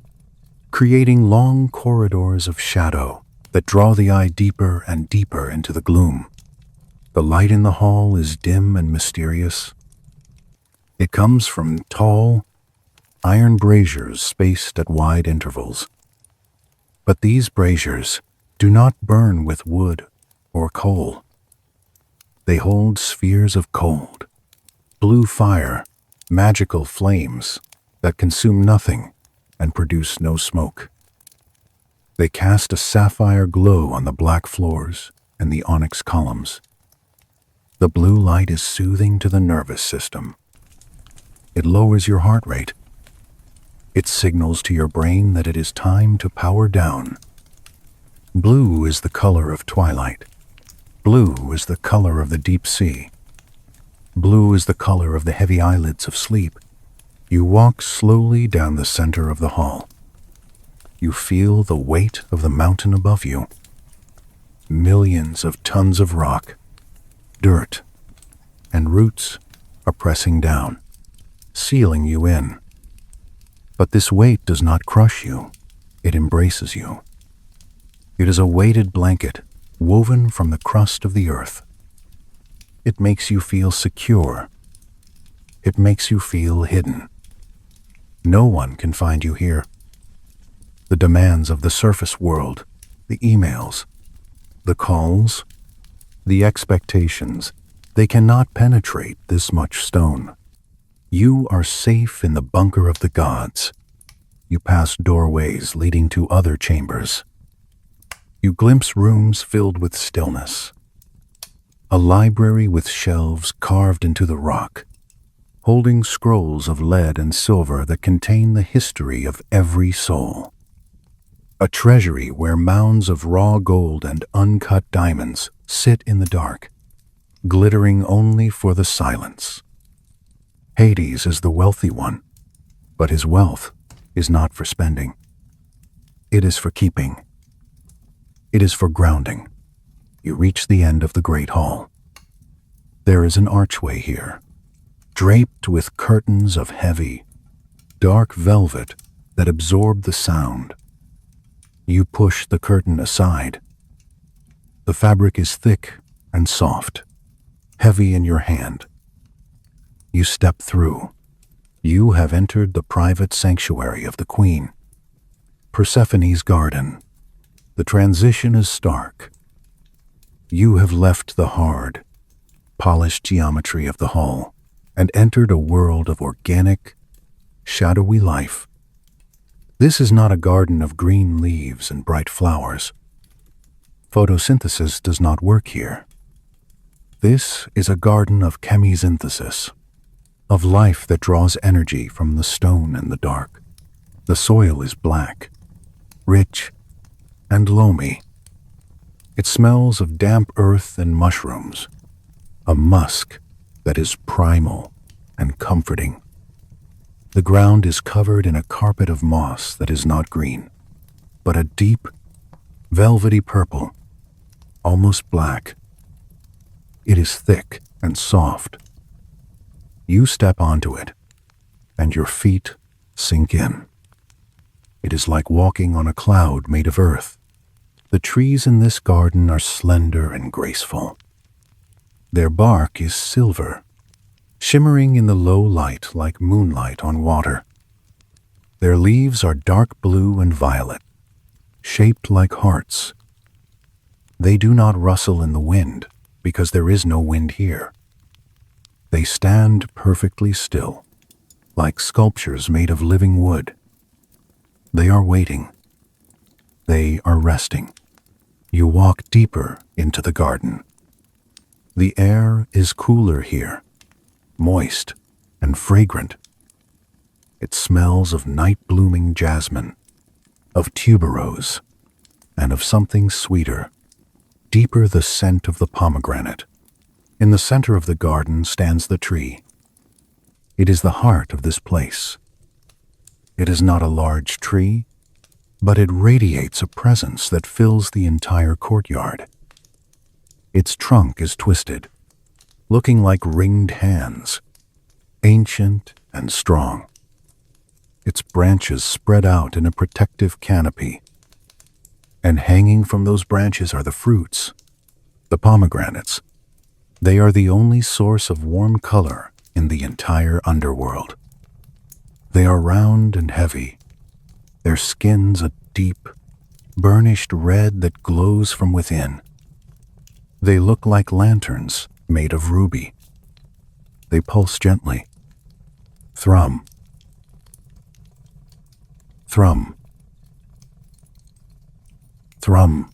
creating long corridors of shadow that draw the eye deeper and deeper into the gloom. The light in the hall is dim and mysterious. It comes from tall, iron braziers spaced at wide intervals. But these braziers do not burn with wood or coal. They hold spheres of cold, blue fire, magical flames that consume nothing and produce no smoke. They cast a sapphire glow on the black floors and the onyx columns. The blue light is soothing to the nervous system. It lowers your heart rate. It signals to your brain that it is time to power down. Blue is the color of twilight. Blue is the color of the deep sea. Blue is the color of the heavy eyelids of sleep. You walk slowly down the center of the hall. You feel the weight of the mountain above you. Millions of tons of rock, dirt, and roots are pressing down, sealing you in. But this weight does not crush you. It embraces you. It is a weighted blanket woven from the crust of the earth. It makes you feel secure. It makes you feel hidden. No one can find you here. The demands of the surface world, the emails, the calls, the expectations, they cannot penetrate this much stone. You are safe in the bunker of the gods. You pass doorways leading to other chambers. You glimpse rooms filled with stillness. A library with shelves carved into the rock, holding scrolls of lead and silver that contain the history of every soul. A treasury where mounds of raw gold and uncut diamonds sit in the dark, glittering only for the silence. Hades is the wealthy one, but his wealth is not for spending. It is for keeping. It is for grounding. You reach the end of the great hall. There is an archway here, draped with curtains of heavy, dark velvet that absorb the sound. You push the curtain aside. The fabric is thick and soft, heavy in your hand. You step through. You have entered the private sanctuary of the queen, Persephone's garden. The transition is stark. You have left the hard, polished geometry of the hall and entered a world of organic, shadowy life. This is not a garden of green leaves and bright flowers. Photosynthesis does not work here. This is a garden of chemisynthesis, of life that draws energy from the stone and the dark. The soil is black, rich, and loamy. It smells of damp earth and mushrooms, a musk that is primal and comforting. The ground is covered in a carpet of moss that is not green, but a deep, velvety purple, almost black. It is thick and soft. You step onto it, and your feet sink in. It is like walking on a cloud made of earth. The trees in this garden are slender and graceful. Their bark is silver, shimmering in the low light like moonlight on water. Their leaves are dark blue and violet, shaped like hearts. They do not rustle in the wind because there is no wind here. They stand perfectly still, like sculptures made of living wood. They are waiting. They are resting. You walk deeper into the garden. The air is cooler here, moist and fragrant. It smells of night-blooming jasmine, of tuberose, and of something sweeter, deeper the scent of the pomegranate. In the center of the garden stands the tree. It is the heart of this place. It is not a large tree, but it radiates a presence that fills the entire courtyard. Its trunk is twisted, looking like ringed hands, ancient and strong. Its branches spread out in a protective canopy, and hanging from those branches are the fruits, the pomegranates. They are the only source of warm color in the entire underworld. They are round and heavy, their skins a deep, burnished red that glows from within. They look like lanterns made of ruby. They pulse gently. Thrum. Thrum. Thrum.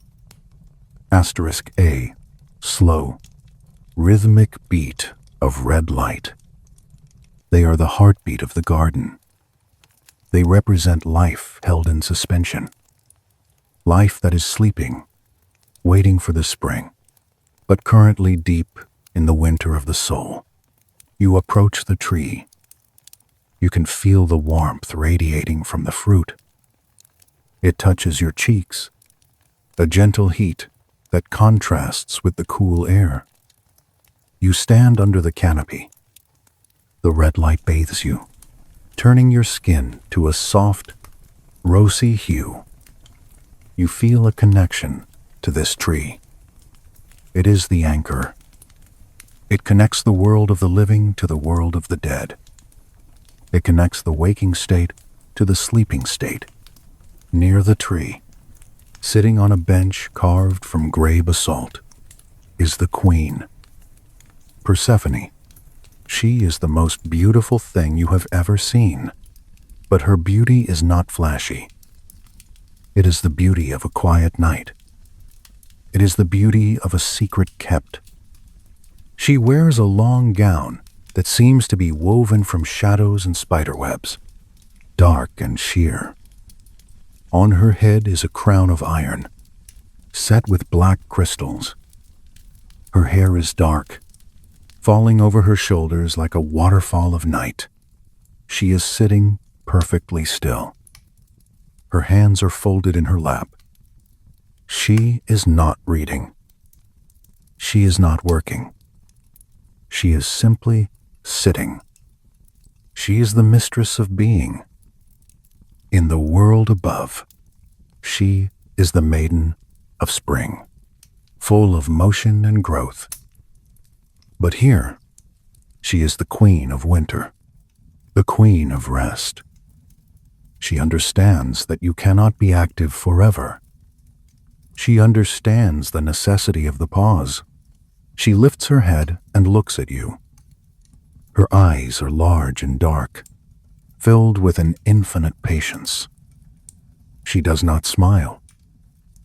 Asterisk A. Slow, rhythmic beat of red light. They are the heartbeat of the garden. They represent life held in suspension. Life that is sleeping, waiting for the spring, but currently deep in the winter of the soul. You approach the tree. You can feel the warmth radiating from the fruit. It touches your cheeks, a gentle heat that contrasts with the cool air. You stand under the canopy. The red light bathes you, turning your skin to a soft, rosy hue. You feel a connection to this tree. It is the anchor. It connects the world of the living to the world of the dead. It connects the waking state to the sleeping state. Near the tree, sitting on a bench carved from gray basalt, is the queen, Persephone. She is the most beautiful thing you have ever seen, but her beauty is not flashy. It is the beauty of a quiet night. It is the beauty of a secret kept. She wears a long gown that seems to be woven from shadows and spiderwebs, dark and sheer. On her head is a crown of iron, set with black crystals. Her hair is dark, falling over her shoulders like a waterfall of night. She is sitting perfectly still. Her hands are folded in her lap. She is not reading. She is not working. She is simply sitting. She is the mistress of being. In the world above, she is the maiden of spring, full of motion and growth. But here, she is the queen of winter, the queen of rest. She understands that you cannot be active forever. She understands the necessity of the pause. She lifts her head and looks at you. Her eyes are large and dark, filled with an infinite patience. She does not smile,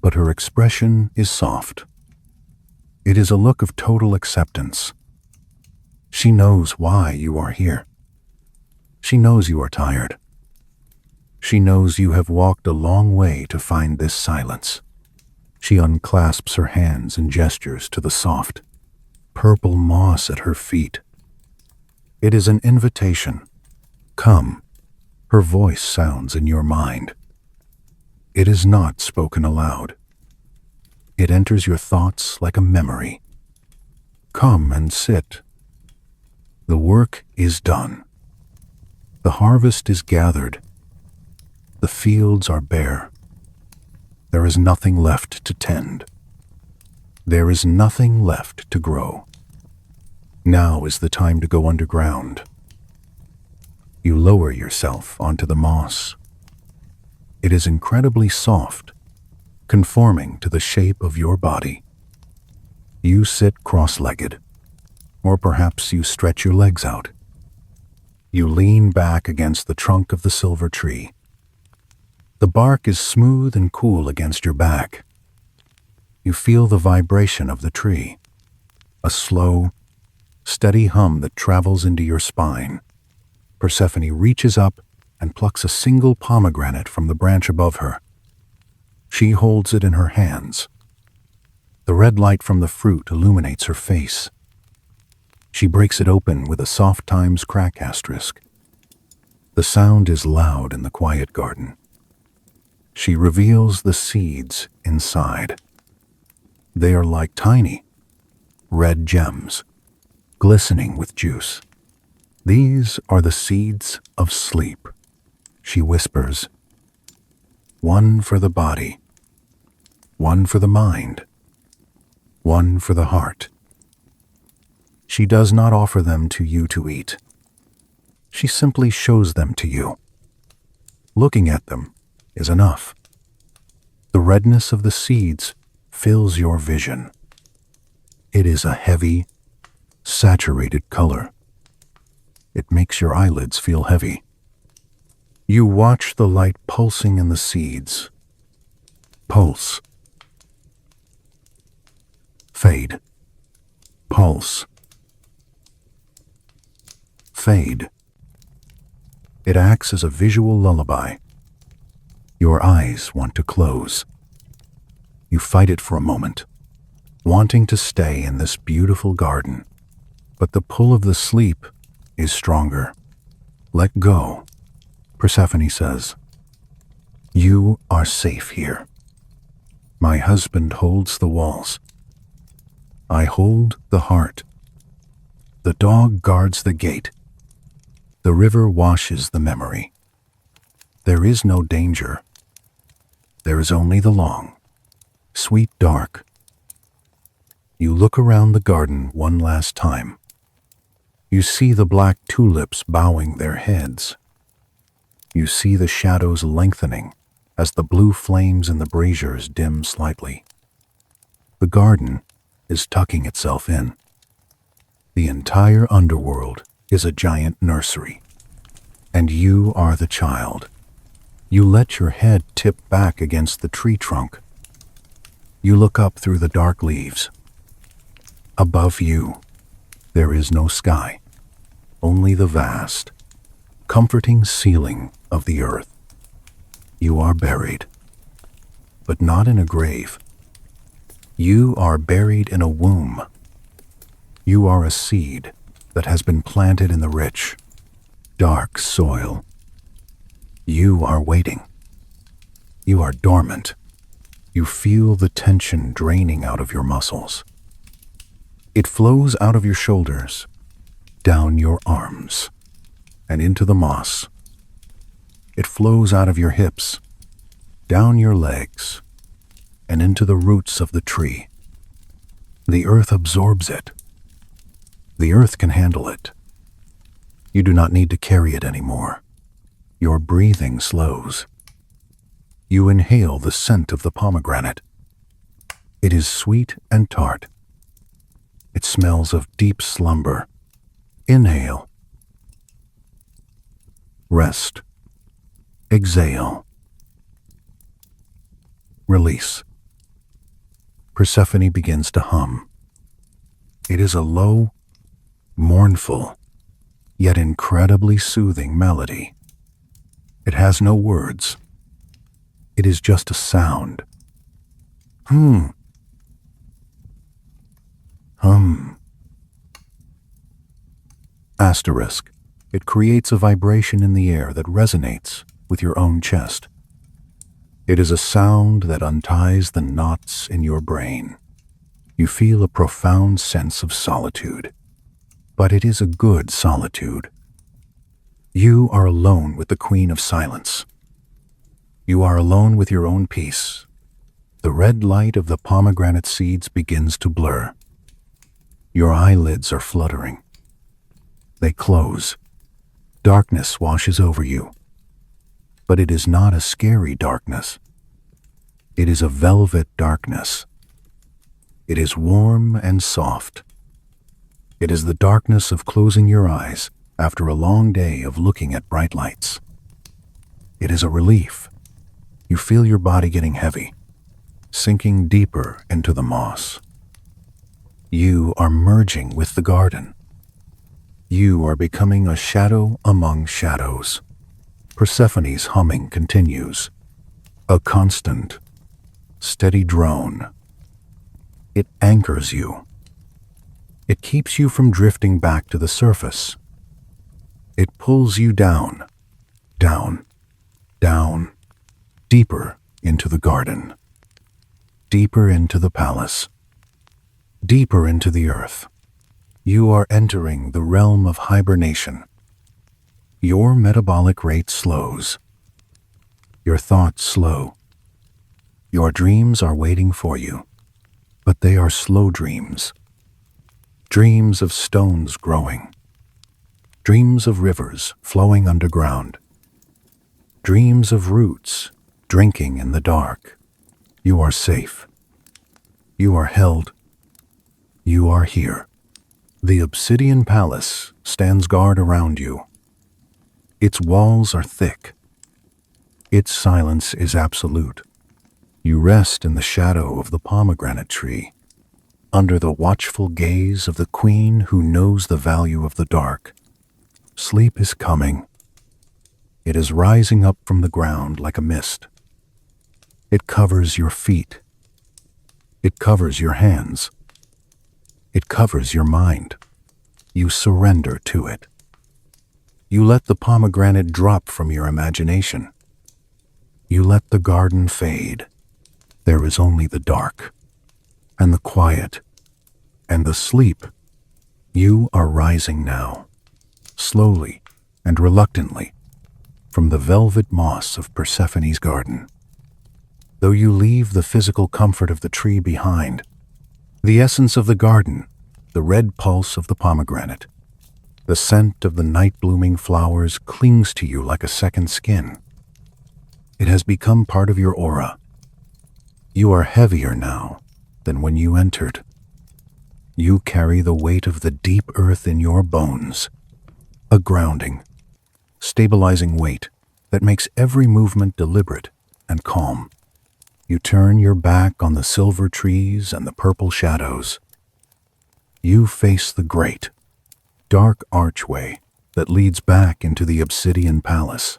but her expression is soft. It is a look of total acceptance. She knows why you are here. She knows you are tired. She knows you have walked a long way to find this silence. She unclasps her hands and gestures to the soft, purple moss at her feet. It is an invitation. Come. Her voice sounds in your mind. It is not spoken aloud. It enters your thoughts like a memory. Come and sit. The work is done. The harvest is gathered. The fields are bare. There is nothing left to tend. There is nothing left to grow. Now is the time to go underground. You lower yourself onto the moss. It is incredibly soft, conforming to the shape of your body. You sit cross-legged, or perhaps you stretch your legs out. You lean back against the trunk of the silver tree. The bark is smooth and cool against your back. You feel the vibration of the tree, a slow, steady hum that travels into your spine. Persephone reaches up and plucks a single pomegranate from the branch above her. She holds it in her hands. The red light from the fruit illuminates her face. She breaks it open with a soft Times crack asterisk. The sound is loud in the quiet garden. She reveals the seeds inside. They are like tiny, red gems, glistening with juice. These are the seeds of sleep, she whispers. One for the body, one for the mind, one for the heart. She does not offer them to you to eat. She simply shows them to you. Looking at them is enough. The The redness of the seeds fills your vision. It is a heavy, saturated color. It makes your eyelids feel heavy. You watch the light pulsing in the seeds. Pulse. Fade. Pulse. Fade. It acts as a visual lullaby. Your eyes want to close. You fight it for a moment, wanting to stay in this beautiful garden, but the pull of the sleep is stronger. Let go, Persephone says. You are safe here. My husband holds the walls. I hold the heart. The dog guards the gate. The river washes the memory. There is no danger. There is only the long, sweet dark. You look around the garden one last time. You see the black tulips bowing their heads. You see the shadows lengthening as the blue flames in the braziers dim slightly. The garden is tucking itself in. The entire underworld is a giant nursery, and you are the child. You let your head tip back against the tree trunk. You look up through the dark leaves. Above you, there is no sky, only the vast, comforting ceiling of the earth. You are buried, but not in a grave. You are buried in a womb. You are a seed that has been planted in the rich, dark soil. You are waiting. You are dormant. You feel the tension draining out of your muscles. It flows out of your shoulders, down your arms, and into the moss. It flows out of your hips, down your legs, and into the roots of the tree. The earth absorbs it. The earth can handle it. You do not need to carry it anymore. Your breathing slows. You inhale the scent of the pomegranate. It is sweet and tart. It smells of deep slumber. Inhale. Rest. Exhale. Release. Persephone begins to hum. It is a low, mournful, yet incredibly soothing melody. It has no words. It is just a sound. Hum. Asterisk. It creates a vibration in the air that resonates with your own chest. It is a sound that unties the knots in your brain. You feel a profound sense of solitude, but it is a good solitude. You are alone with the Queen of Silence. You are alone with your own peace. The red light of the pomegranate seeds begins to blur. Your eyelids are fluttering. They close. Darkness washes over you. But it is not a scary darkness. It is a velvet darkness. It is warm and soft. It is the darkness of closing your eyes after a long day of looking at bright lights. It is a relief. You feel your body getting heavy, sinking deeper into the moss. You are merging with the garden. You are becoming a shadow among shadows. Persephone's humming continues, a constant, steady drone. It anchors you. It keeps you from drifting back to the surface. It pulls you down, down, down, deeper into the garden, deeper into the palace, deeper into the earth. You are entering the realm of hibernation. Your metabolic rate slows. Your thoughts slow. Your dreams are waiting for you, but they are slow dreams. Dreams of stones growing. Dreams of rivers flowing underground. Dreams of roots drinking in the dark. You are safe. You are held. You are here. The obsidian palace stands guard around you. Its walls are thick. Its silence is absolute. You rest in the shadow of the pomegranate tree, under the watchful gaze of the queen who knows the value of the dark. Sleep is coming. It is rising up from the ground like a mist. It covers your feet. It covers your hands. It covers your mind. You surrender to it. You let the pomegranate drop from your imagination. You let the garden fade. There is only the dark, and the quiet, and the sleep. You are rising now, slowly and reluctantly, from the velvet moss of Persephone's garden. Though you leave the physical comfort of the tree behind, the essence of the garden, the red pulse of the pomegranate, the scent of the night-blooming flowers clings to you like a second skin. It has become part of your aura. You are heavier now than when you entered. You carry the weight of the deep earth in your bones, a grounding, stabilizing weight that makes every movement deliberate and calm. You turn your back on the silver trees and the purple shadows. You face the great, dark archway that leads back into the obsidian palace.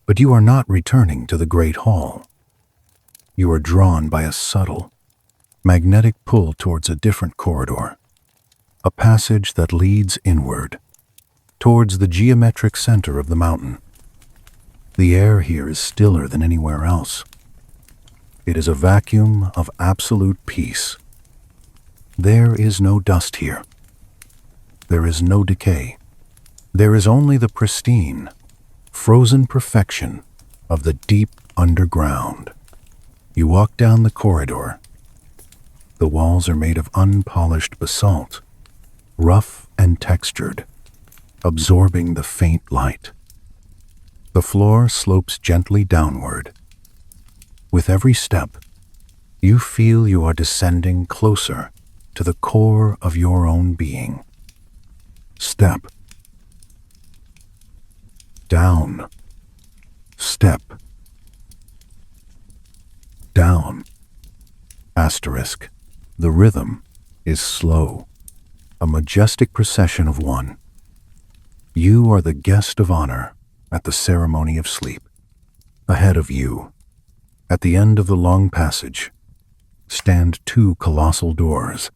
But you are not returning to the great hall. You are drawn by a subtle, magnetic pull towards a different corridor, a passage that leads inward, towards the geometric center of the mountain. The air here is stiller than anywhere else. It is a vacuum of absolute peace. There is no dust here. There is no decay. There is only the pristine, frozen perfection of the deep underground. You walk down the corridor. The walls are made of unpolished basalt, rough and textured, absorbing the faint light. The floor slopes gently downward. With every step, you feel you are descending closer to the core of your own being. Step. Down. Step. Down. Asterisk. The rhythm is slow, a majestic procession of one. You are the guest of honor at the ceremony of sleep. Ahead of you, at the end of the long passage, stand two colossal doors.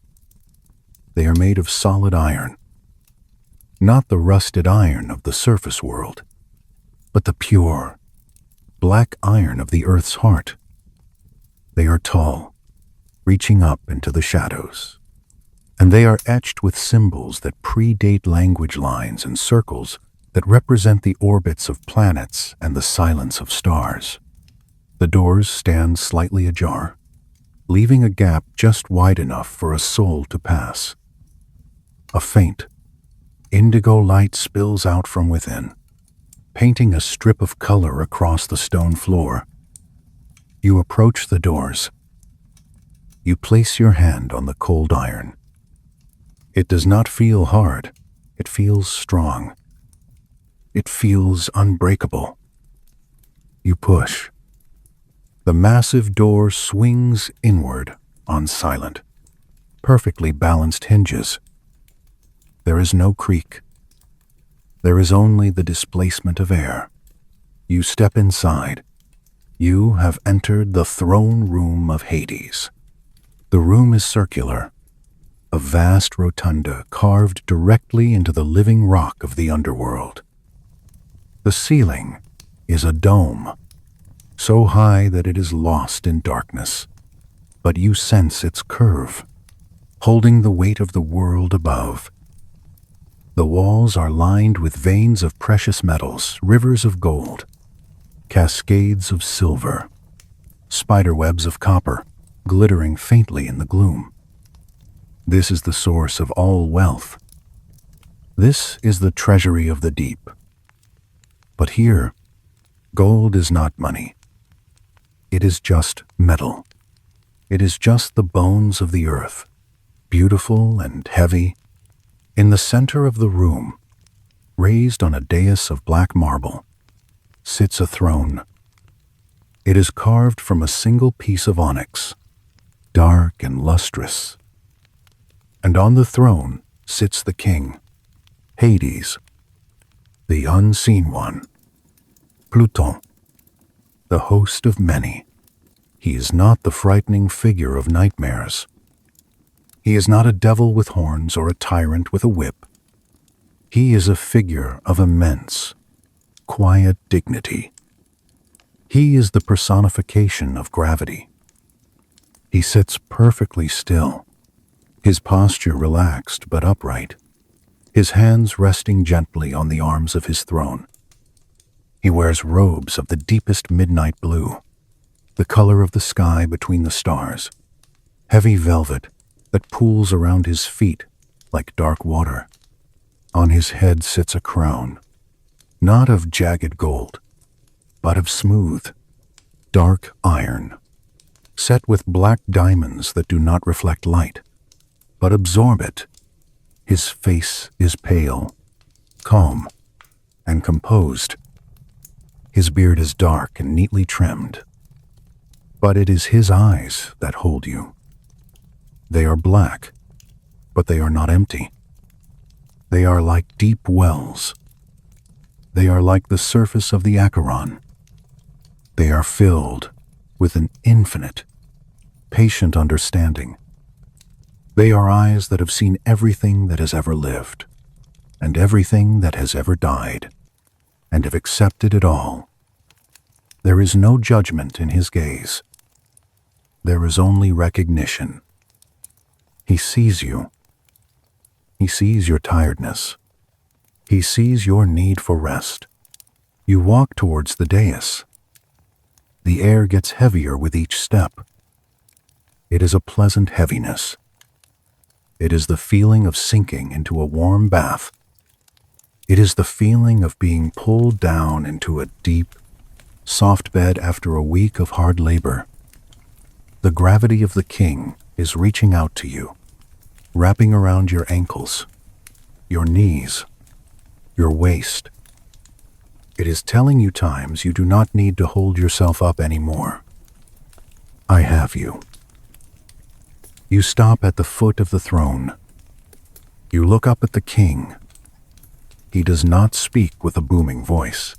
They are made of solid iron, not the rusted iron of the surface world, but the pure, black iron of the earth's heart. They are tall, reaching up into the shadows, and they are etched with symbols that predate language lines and circles that represent the orbits of planets and the silence of stars. The doors stand slightly ajar, leaving a gap just wide enough for a soul to pass. A faint, indigo light spills out from within, painting a strip of color across the stone floor. You approach the doors. You place your hand on the cold iron. It does not feel hard. It feels strong. It feels unbreakable. You push. The massive door swings inward on silent, perfectly balanced hinges. There is no creak. There is only the displacement of air. You step inside. You have entered the throne room of Hades. The room is circular, a vast rotunda carved directly into the living rock of the underworld. The ceiling is a dome, so high that it is lost in darkness, but you sense its curve, holding the weight of the world above. The walls are lined with veins of precious metals, rivers of gold, cascades of silver, spiderwebs of copper, glittering faintly in the gloom. This is the source of all wealth. This is the treasury of the deep. But here, gold is not money. It is just metal. It is just the bones of the earth, beautiful and heavy. In the center of the room, raised on a dais of black marble, sits a throne. It is carved from a single piece of onyx, dark and lustrous. And on the throne sits the king, Hades, the unseen one, Pluton, the host of many. He is not the frightening figure of nightmares. He is not a devil with horns or a tyrant with a whip. He is a figure of immense, quiet dignity. He is the personification of gravity. He sits perfectly still, his posture relaxed but upright, his hands resting gently on the arms of his throne. He wears robes of the deepest midnight blue, the color of the sky between the stars, heavy velvet that pools around his feet like dark water. On his head sits a crown, not of jagged gold, but of smooth, dark iron, set with black diamonds that do not reflect light, but absorb it. His face is pale, calm, and composed. His beard is dark and neatly trimmed, but it is his eyes that hold you. They are black, but they are not empty. They are like deep wells. They are like the surface of the Charon. They are filled with an infinite, patient understanding. They are eyes that have seen everything that has ever lived, and everything that has ever died, and have accepted it all. There is no judgment in his gaze. There is only recognition. He sees you. He sees your tiredness. He sees your need for rest. You walk towards the dais. The air gets heavier with each step. It is a pleasant heaviness. It is the feeling of sinking into a warm bath. It is the feeling of being pulled down into a deep, soft bed after a week of hard labor. The gravity of the king is reaching out to you, wrapping around your ankles, your knees, your waist. It is telling you times you do not need to hold yourself up anymore. I have you. You stop at the foot of the throne. You look up at the king. He does not speak with a booming voice.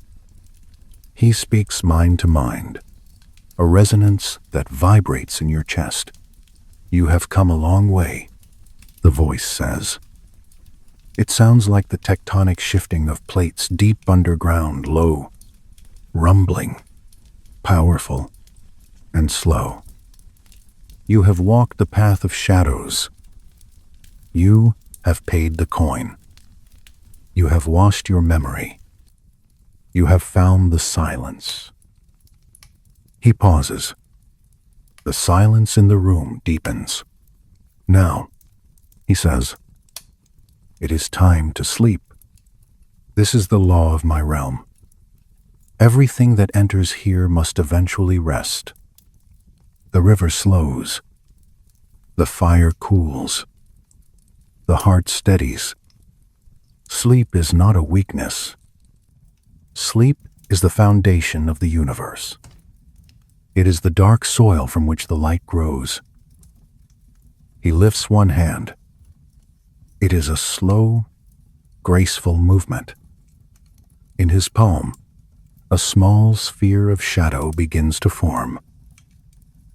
He speaks mind to mind, a resonance that vibrates in your chest. You have come a long way, the voice says. It sounds like the tectonic shifting of plates deep underground, low, rumbling, powerful, and slow. You have walked the path of shadows. You have paid the coin. You have washed your memory. You have found the silence. He pauses. The silence in the room deepens. Now, he says, it is time to sleep. This is the law of my realm. Everything that enters here must eventually rest. The river slows. The fire cools. The heart steadies. Sleep is not a weakness. Sleep is the foundation of the universe. It is the dark soil from which the light grows. He lifts one hand. It is a slow, graceful movement. In his palm, a small sphere of shadow begins to form.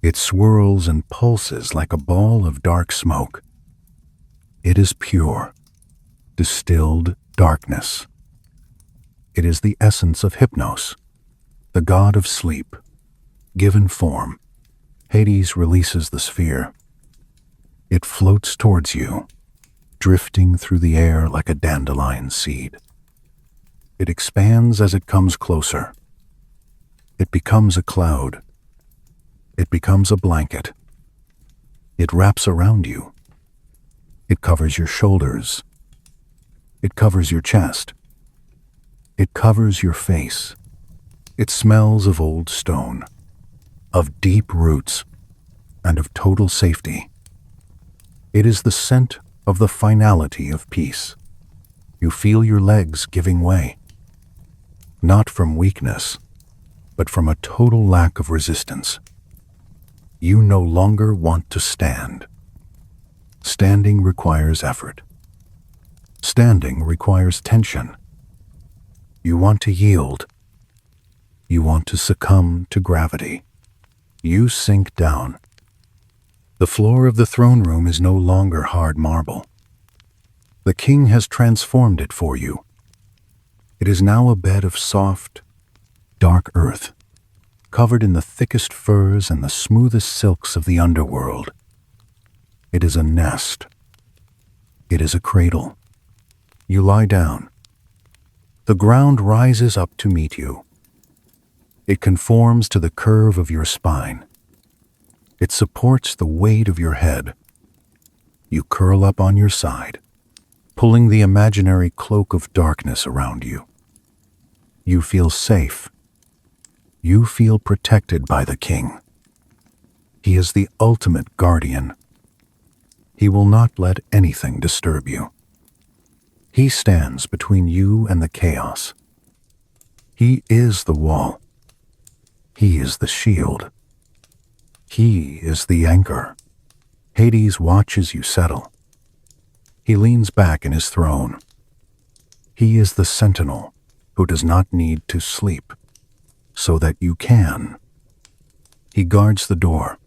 It swirls and pulses like a ball of dark smoke. It is pure, distilled darkness. It is the essence of Hypnos, the god of sleep, given form. Hades releases the sphere. It floats towards you, drifting through the air like a dandelion seed. It expands as it comes closer. It becomes a cloud. It becomes a blanket. It wraps around you. It covers your shoulders. It covers your chest. It covers your face. It smells of old stone. of deep roots, and of total safety. It is the scent of the finality of peace. You feel your legs giving way, not from weakness, but from a total lack of resistance. You no longer want to stand. Standing requires effort. Standing requires tension. You want to yield. You want to succumb to gravity. You sink down. The floor of the throne room is no longer hard marble. The king has transformed it for you. It is now a bed of soft, dark earth, covered in the thickest furs and the smoothest silks of the underworld. It is a nest. It is a cradle. You lie down. The ground rises up to meet you. It conforms to the curve of your spine. It supports the weight of your head. You curl up on your side, pulling the imaginary cloak of darkness around you. You feel safe. You feel protected by the king. He is the ultimate guardian. He will not let anything disturb you. He stands between you and the chaos. He is the wall. He is the shield. He is the anchor. Hades watches you settle. He leans back in his throne. He is the sentinel who does not need to sleep, so that you can. He guards the door.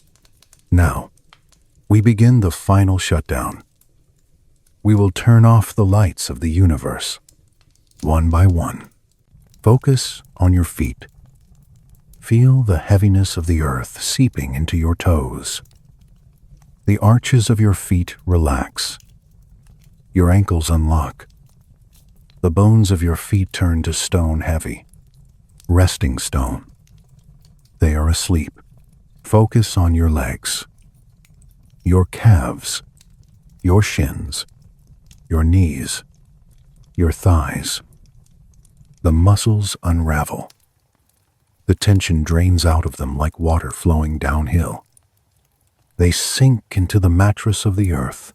Now, we begin the final shutdown. We will turn off the lights of the universe, one by one. Focus on your feet. Feel the heaviness of the earth seeping into your toes. The arches of your feet relax. Your ankles unlock. The bones of your feet turn to stone heavy, resting stone. They are asleep. Focus on your legs, your calves, your shins, your knees, your thighs. The muscles unravel. The tension drains out of them like water flowing downhill. They sink into the mattress of the earth.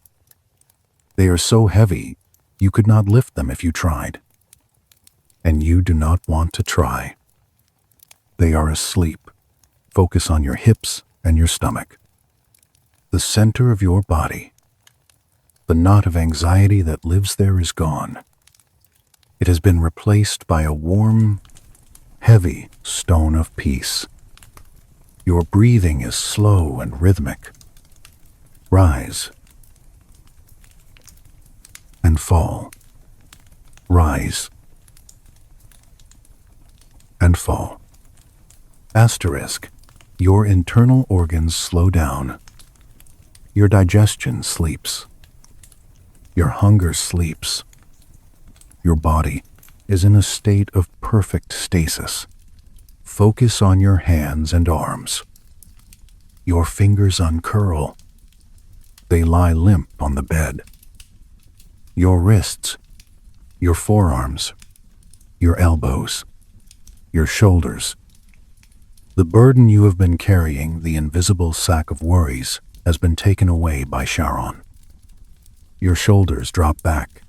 They are so heavy, you could not lift them if you tried. And you do not want to try. They are asleep. Focus on your hips and your stomach. The center of your body. The knot of anxiety that lives there is gone. It has been replaced by a warm, heavy stone of peace. Your breathing is slow and rhythmic. Rise and fall. Rise and fall. Asterisk. Your internal organs slow down. Your digestion sleeps. Your hunger sleeps. Your body is in a state of perfect stasis. Focus on your hands and arms. Your fingers uncurl. They lie limp on the bed. Your wrists, your forearms, your elbows, your shoulders. The burden you have been carrying, the invisible sack of worries, has been taken away by Charon. Your shoulders drop back.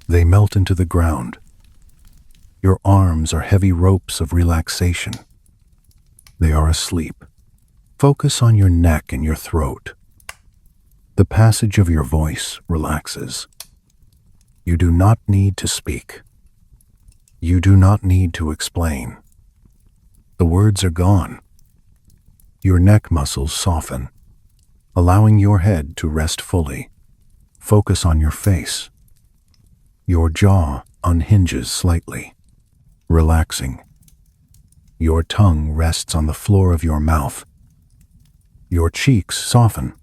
They melt into the ground. Your arms are heavy ropes of relaxation. They are asleep. Focus on your neck and your throat. The passage of your voice relaxes. You do not need to speak. You do not need to explain. The words are gone. Your neck muscles soften, allowing your head to rest fully. Focus on your face. Your jaw unhinges slightly, relaxing. Your tongue rests on the floor of your mouth. Your cheeks soften.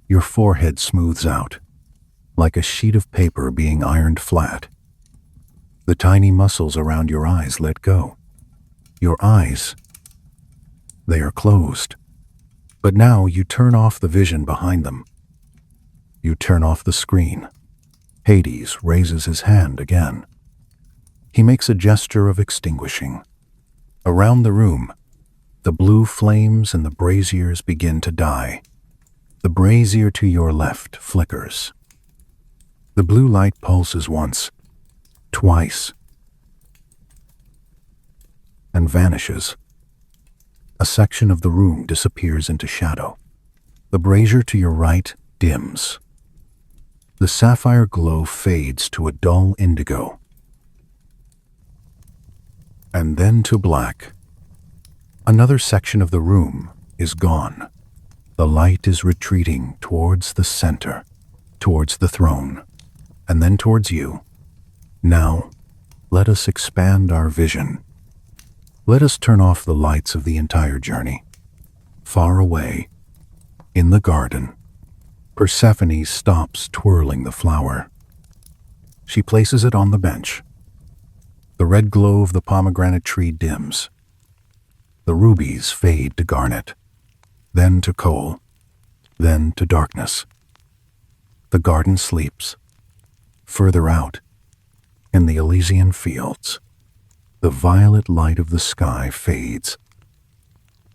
Your forehead smooths out, like a sheet of paper being ironed flat. The tiny muscles around your eyes let go. Your eyes, they are closed. But now you turn off the vision behind them. You turn off the screen. Hades raises his hand again. He makes a gesture of extinguishing. Around the room, The blue flames in the braziers begin to die. The brazier to your left flickers. The blue light pulses once, twice, and vanishes. A section of the room disappears into shadow. The brazier to your right dims. The sapphire glow fades to a dull indigo, and then to black. Another section of the room is gone. The light is retreating towards the center, towards the throne, and then towards you. Now, let us expand our vision. Let us turn off the lights of the entire journey. Far away, in the garden, Persephone stops twirling the flower. She places it on the bench. The red glow of the pomegranate tree dims. The rubies fade to garnet, then to coal, then to darkness. The garden sleeps. Further out, in the Elysian fields, the violet light of the sky fades.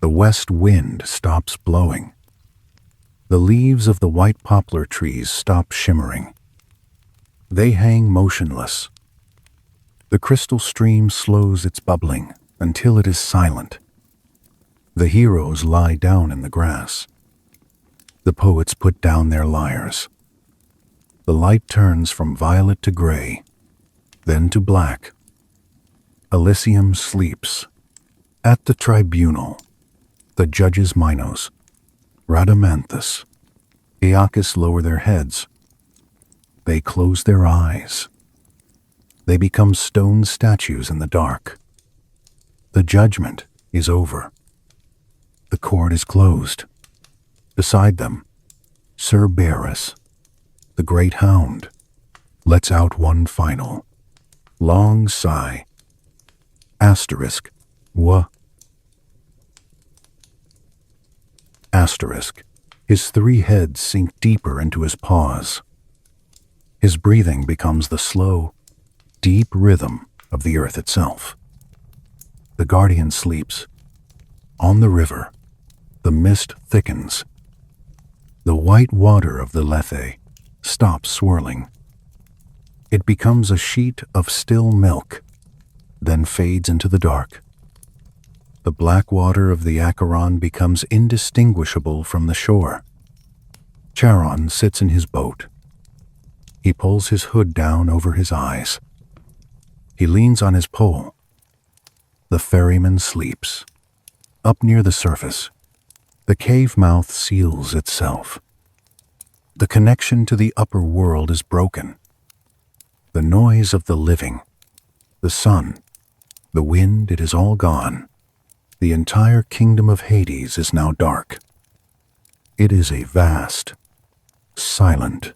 The west wind stops blowing. The leaves of the white poplar trees stop shimmering. They hang motionless. The crystal stream slows its bubbling until it is silent. The heroes lie down in the grass. The poets put down their lyres. The light turns from violet to gray, then to black. Elysium sleeps. At the tribunal, the judges Minos, Rhadamanthus, Aeacus lower their heads. They close their eyes. They become stone statues in the dark. The judgment is over. The court is closed. Beside them, Cerberus, the great hound, lets out one final, long sigh. Asterisk, Asterisk. His three heads sink deeper into his paws. His breathing becomes the slow, deep rhythm of the earth itself. The guardian sleeps. On the river, the mist thickens. The white water of the Lethe stops swirling. It becomes a sheet of still milk, then fades into the dark. The black water of the Charon becomes indistinguishable from the shore. Charon sits in his boat. He pulls his hood down over his eyes. He leans on his pole. The ferryman sleeps. Up near the surface, the cave mouth seals itself. The connection to the upper world is broken. The noise of the living, the sun, the wind, it is all gone. The entire kingdom of Hades is now dark. It is a vast, silent,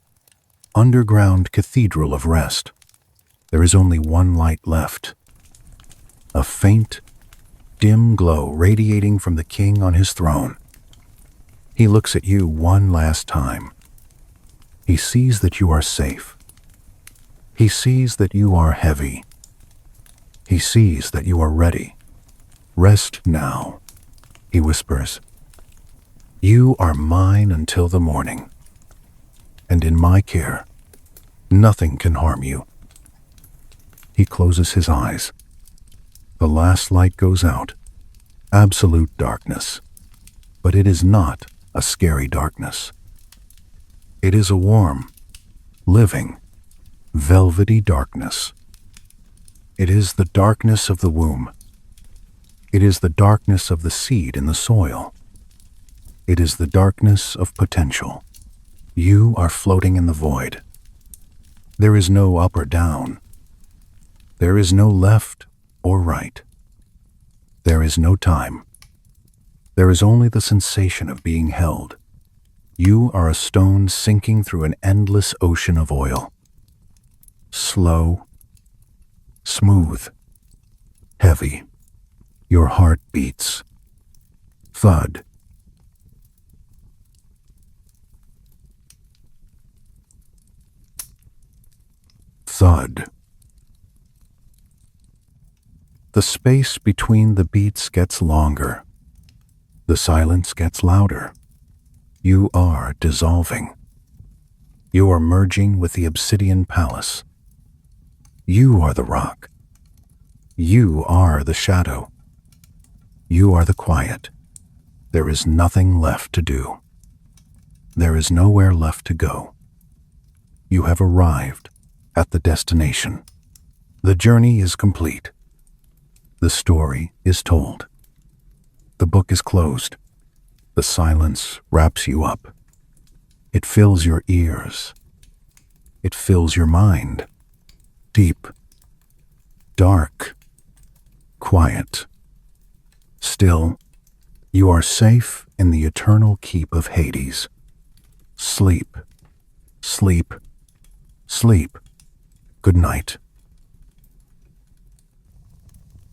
underground cathedral of rest. There is only one light left. A faint, dim glow radiating from the king on his throne. He looks at you one last time. He sees that you are safe. He sees that you are heavy. He sees that you are ready. Rest now, he whispers. You are mine until the morning, and in my care, nothing can harm you. He closes his eyes. The last light goes out. Absolute darkness. But it is not a scary darkness. It is a warm, living, velvety darkness. It is the darkness of the womb. It is the darkness of the seed in the soil. It is the darkness of potential. You are floating in the void. There is no up or down. There is no left or right. There is no time. There is only the sensation of being held. You are a stone sinking through an endless ocean of oil. Slow, smooth, heavy. Your heart beats. Thud. Thud. The space between the beats gets longer. The silence gets louder. You are dissolving. You are merging with the obsidian palace. You are the rock. You are the shadow. You are the quiet. There is nothing left to do. There is nowhere left to go. You have arrived at the destination. The journey is complete. The story is told. The book is closed. The silence wraps you up. It fills your ears. It fills your mind. Deep, dark, quiet. Still, you are safe in the eternal keep of Hades. Sleep, sleep, sleep. Good night.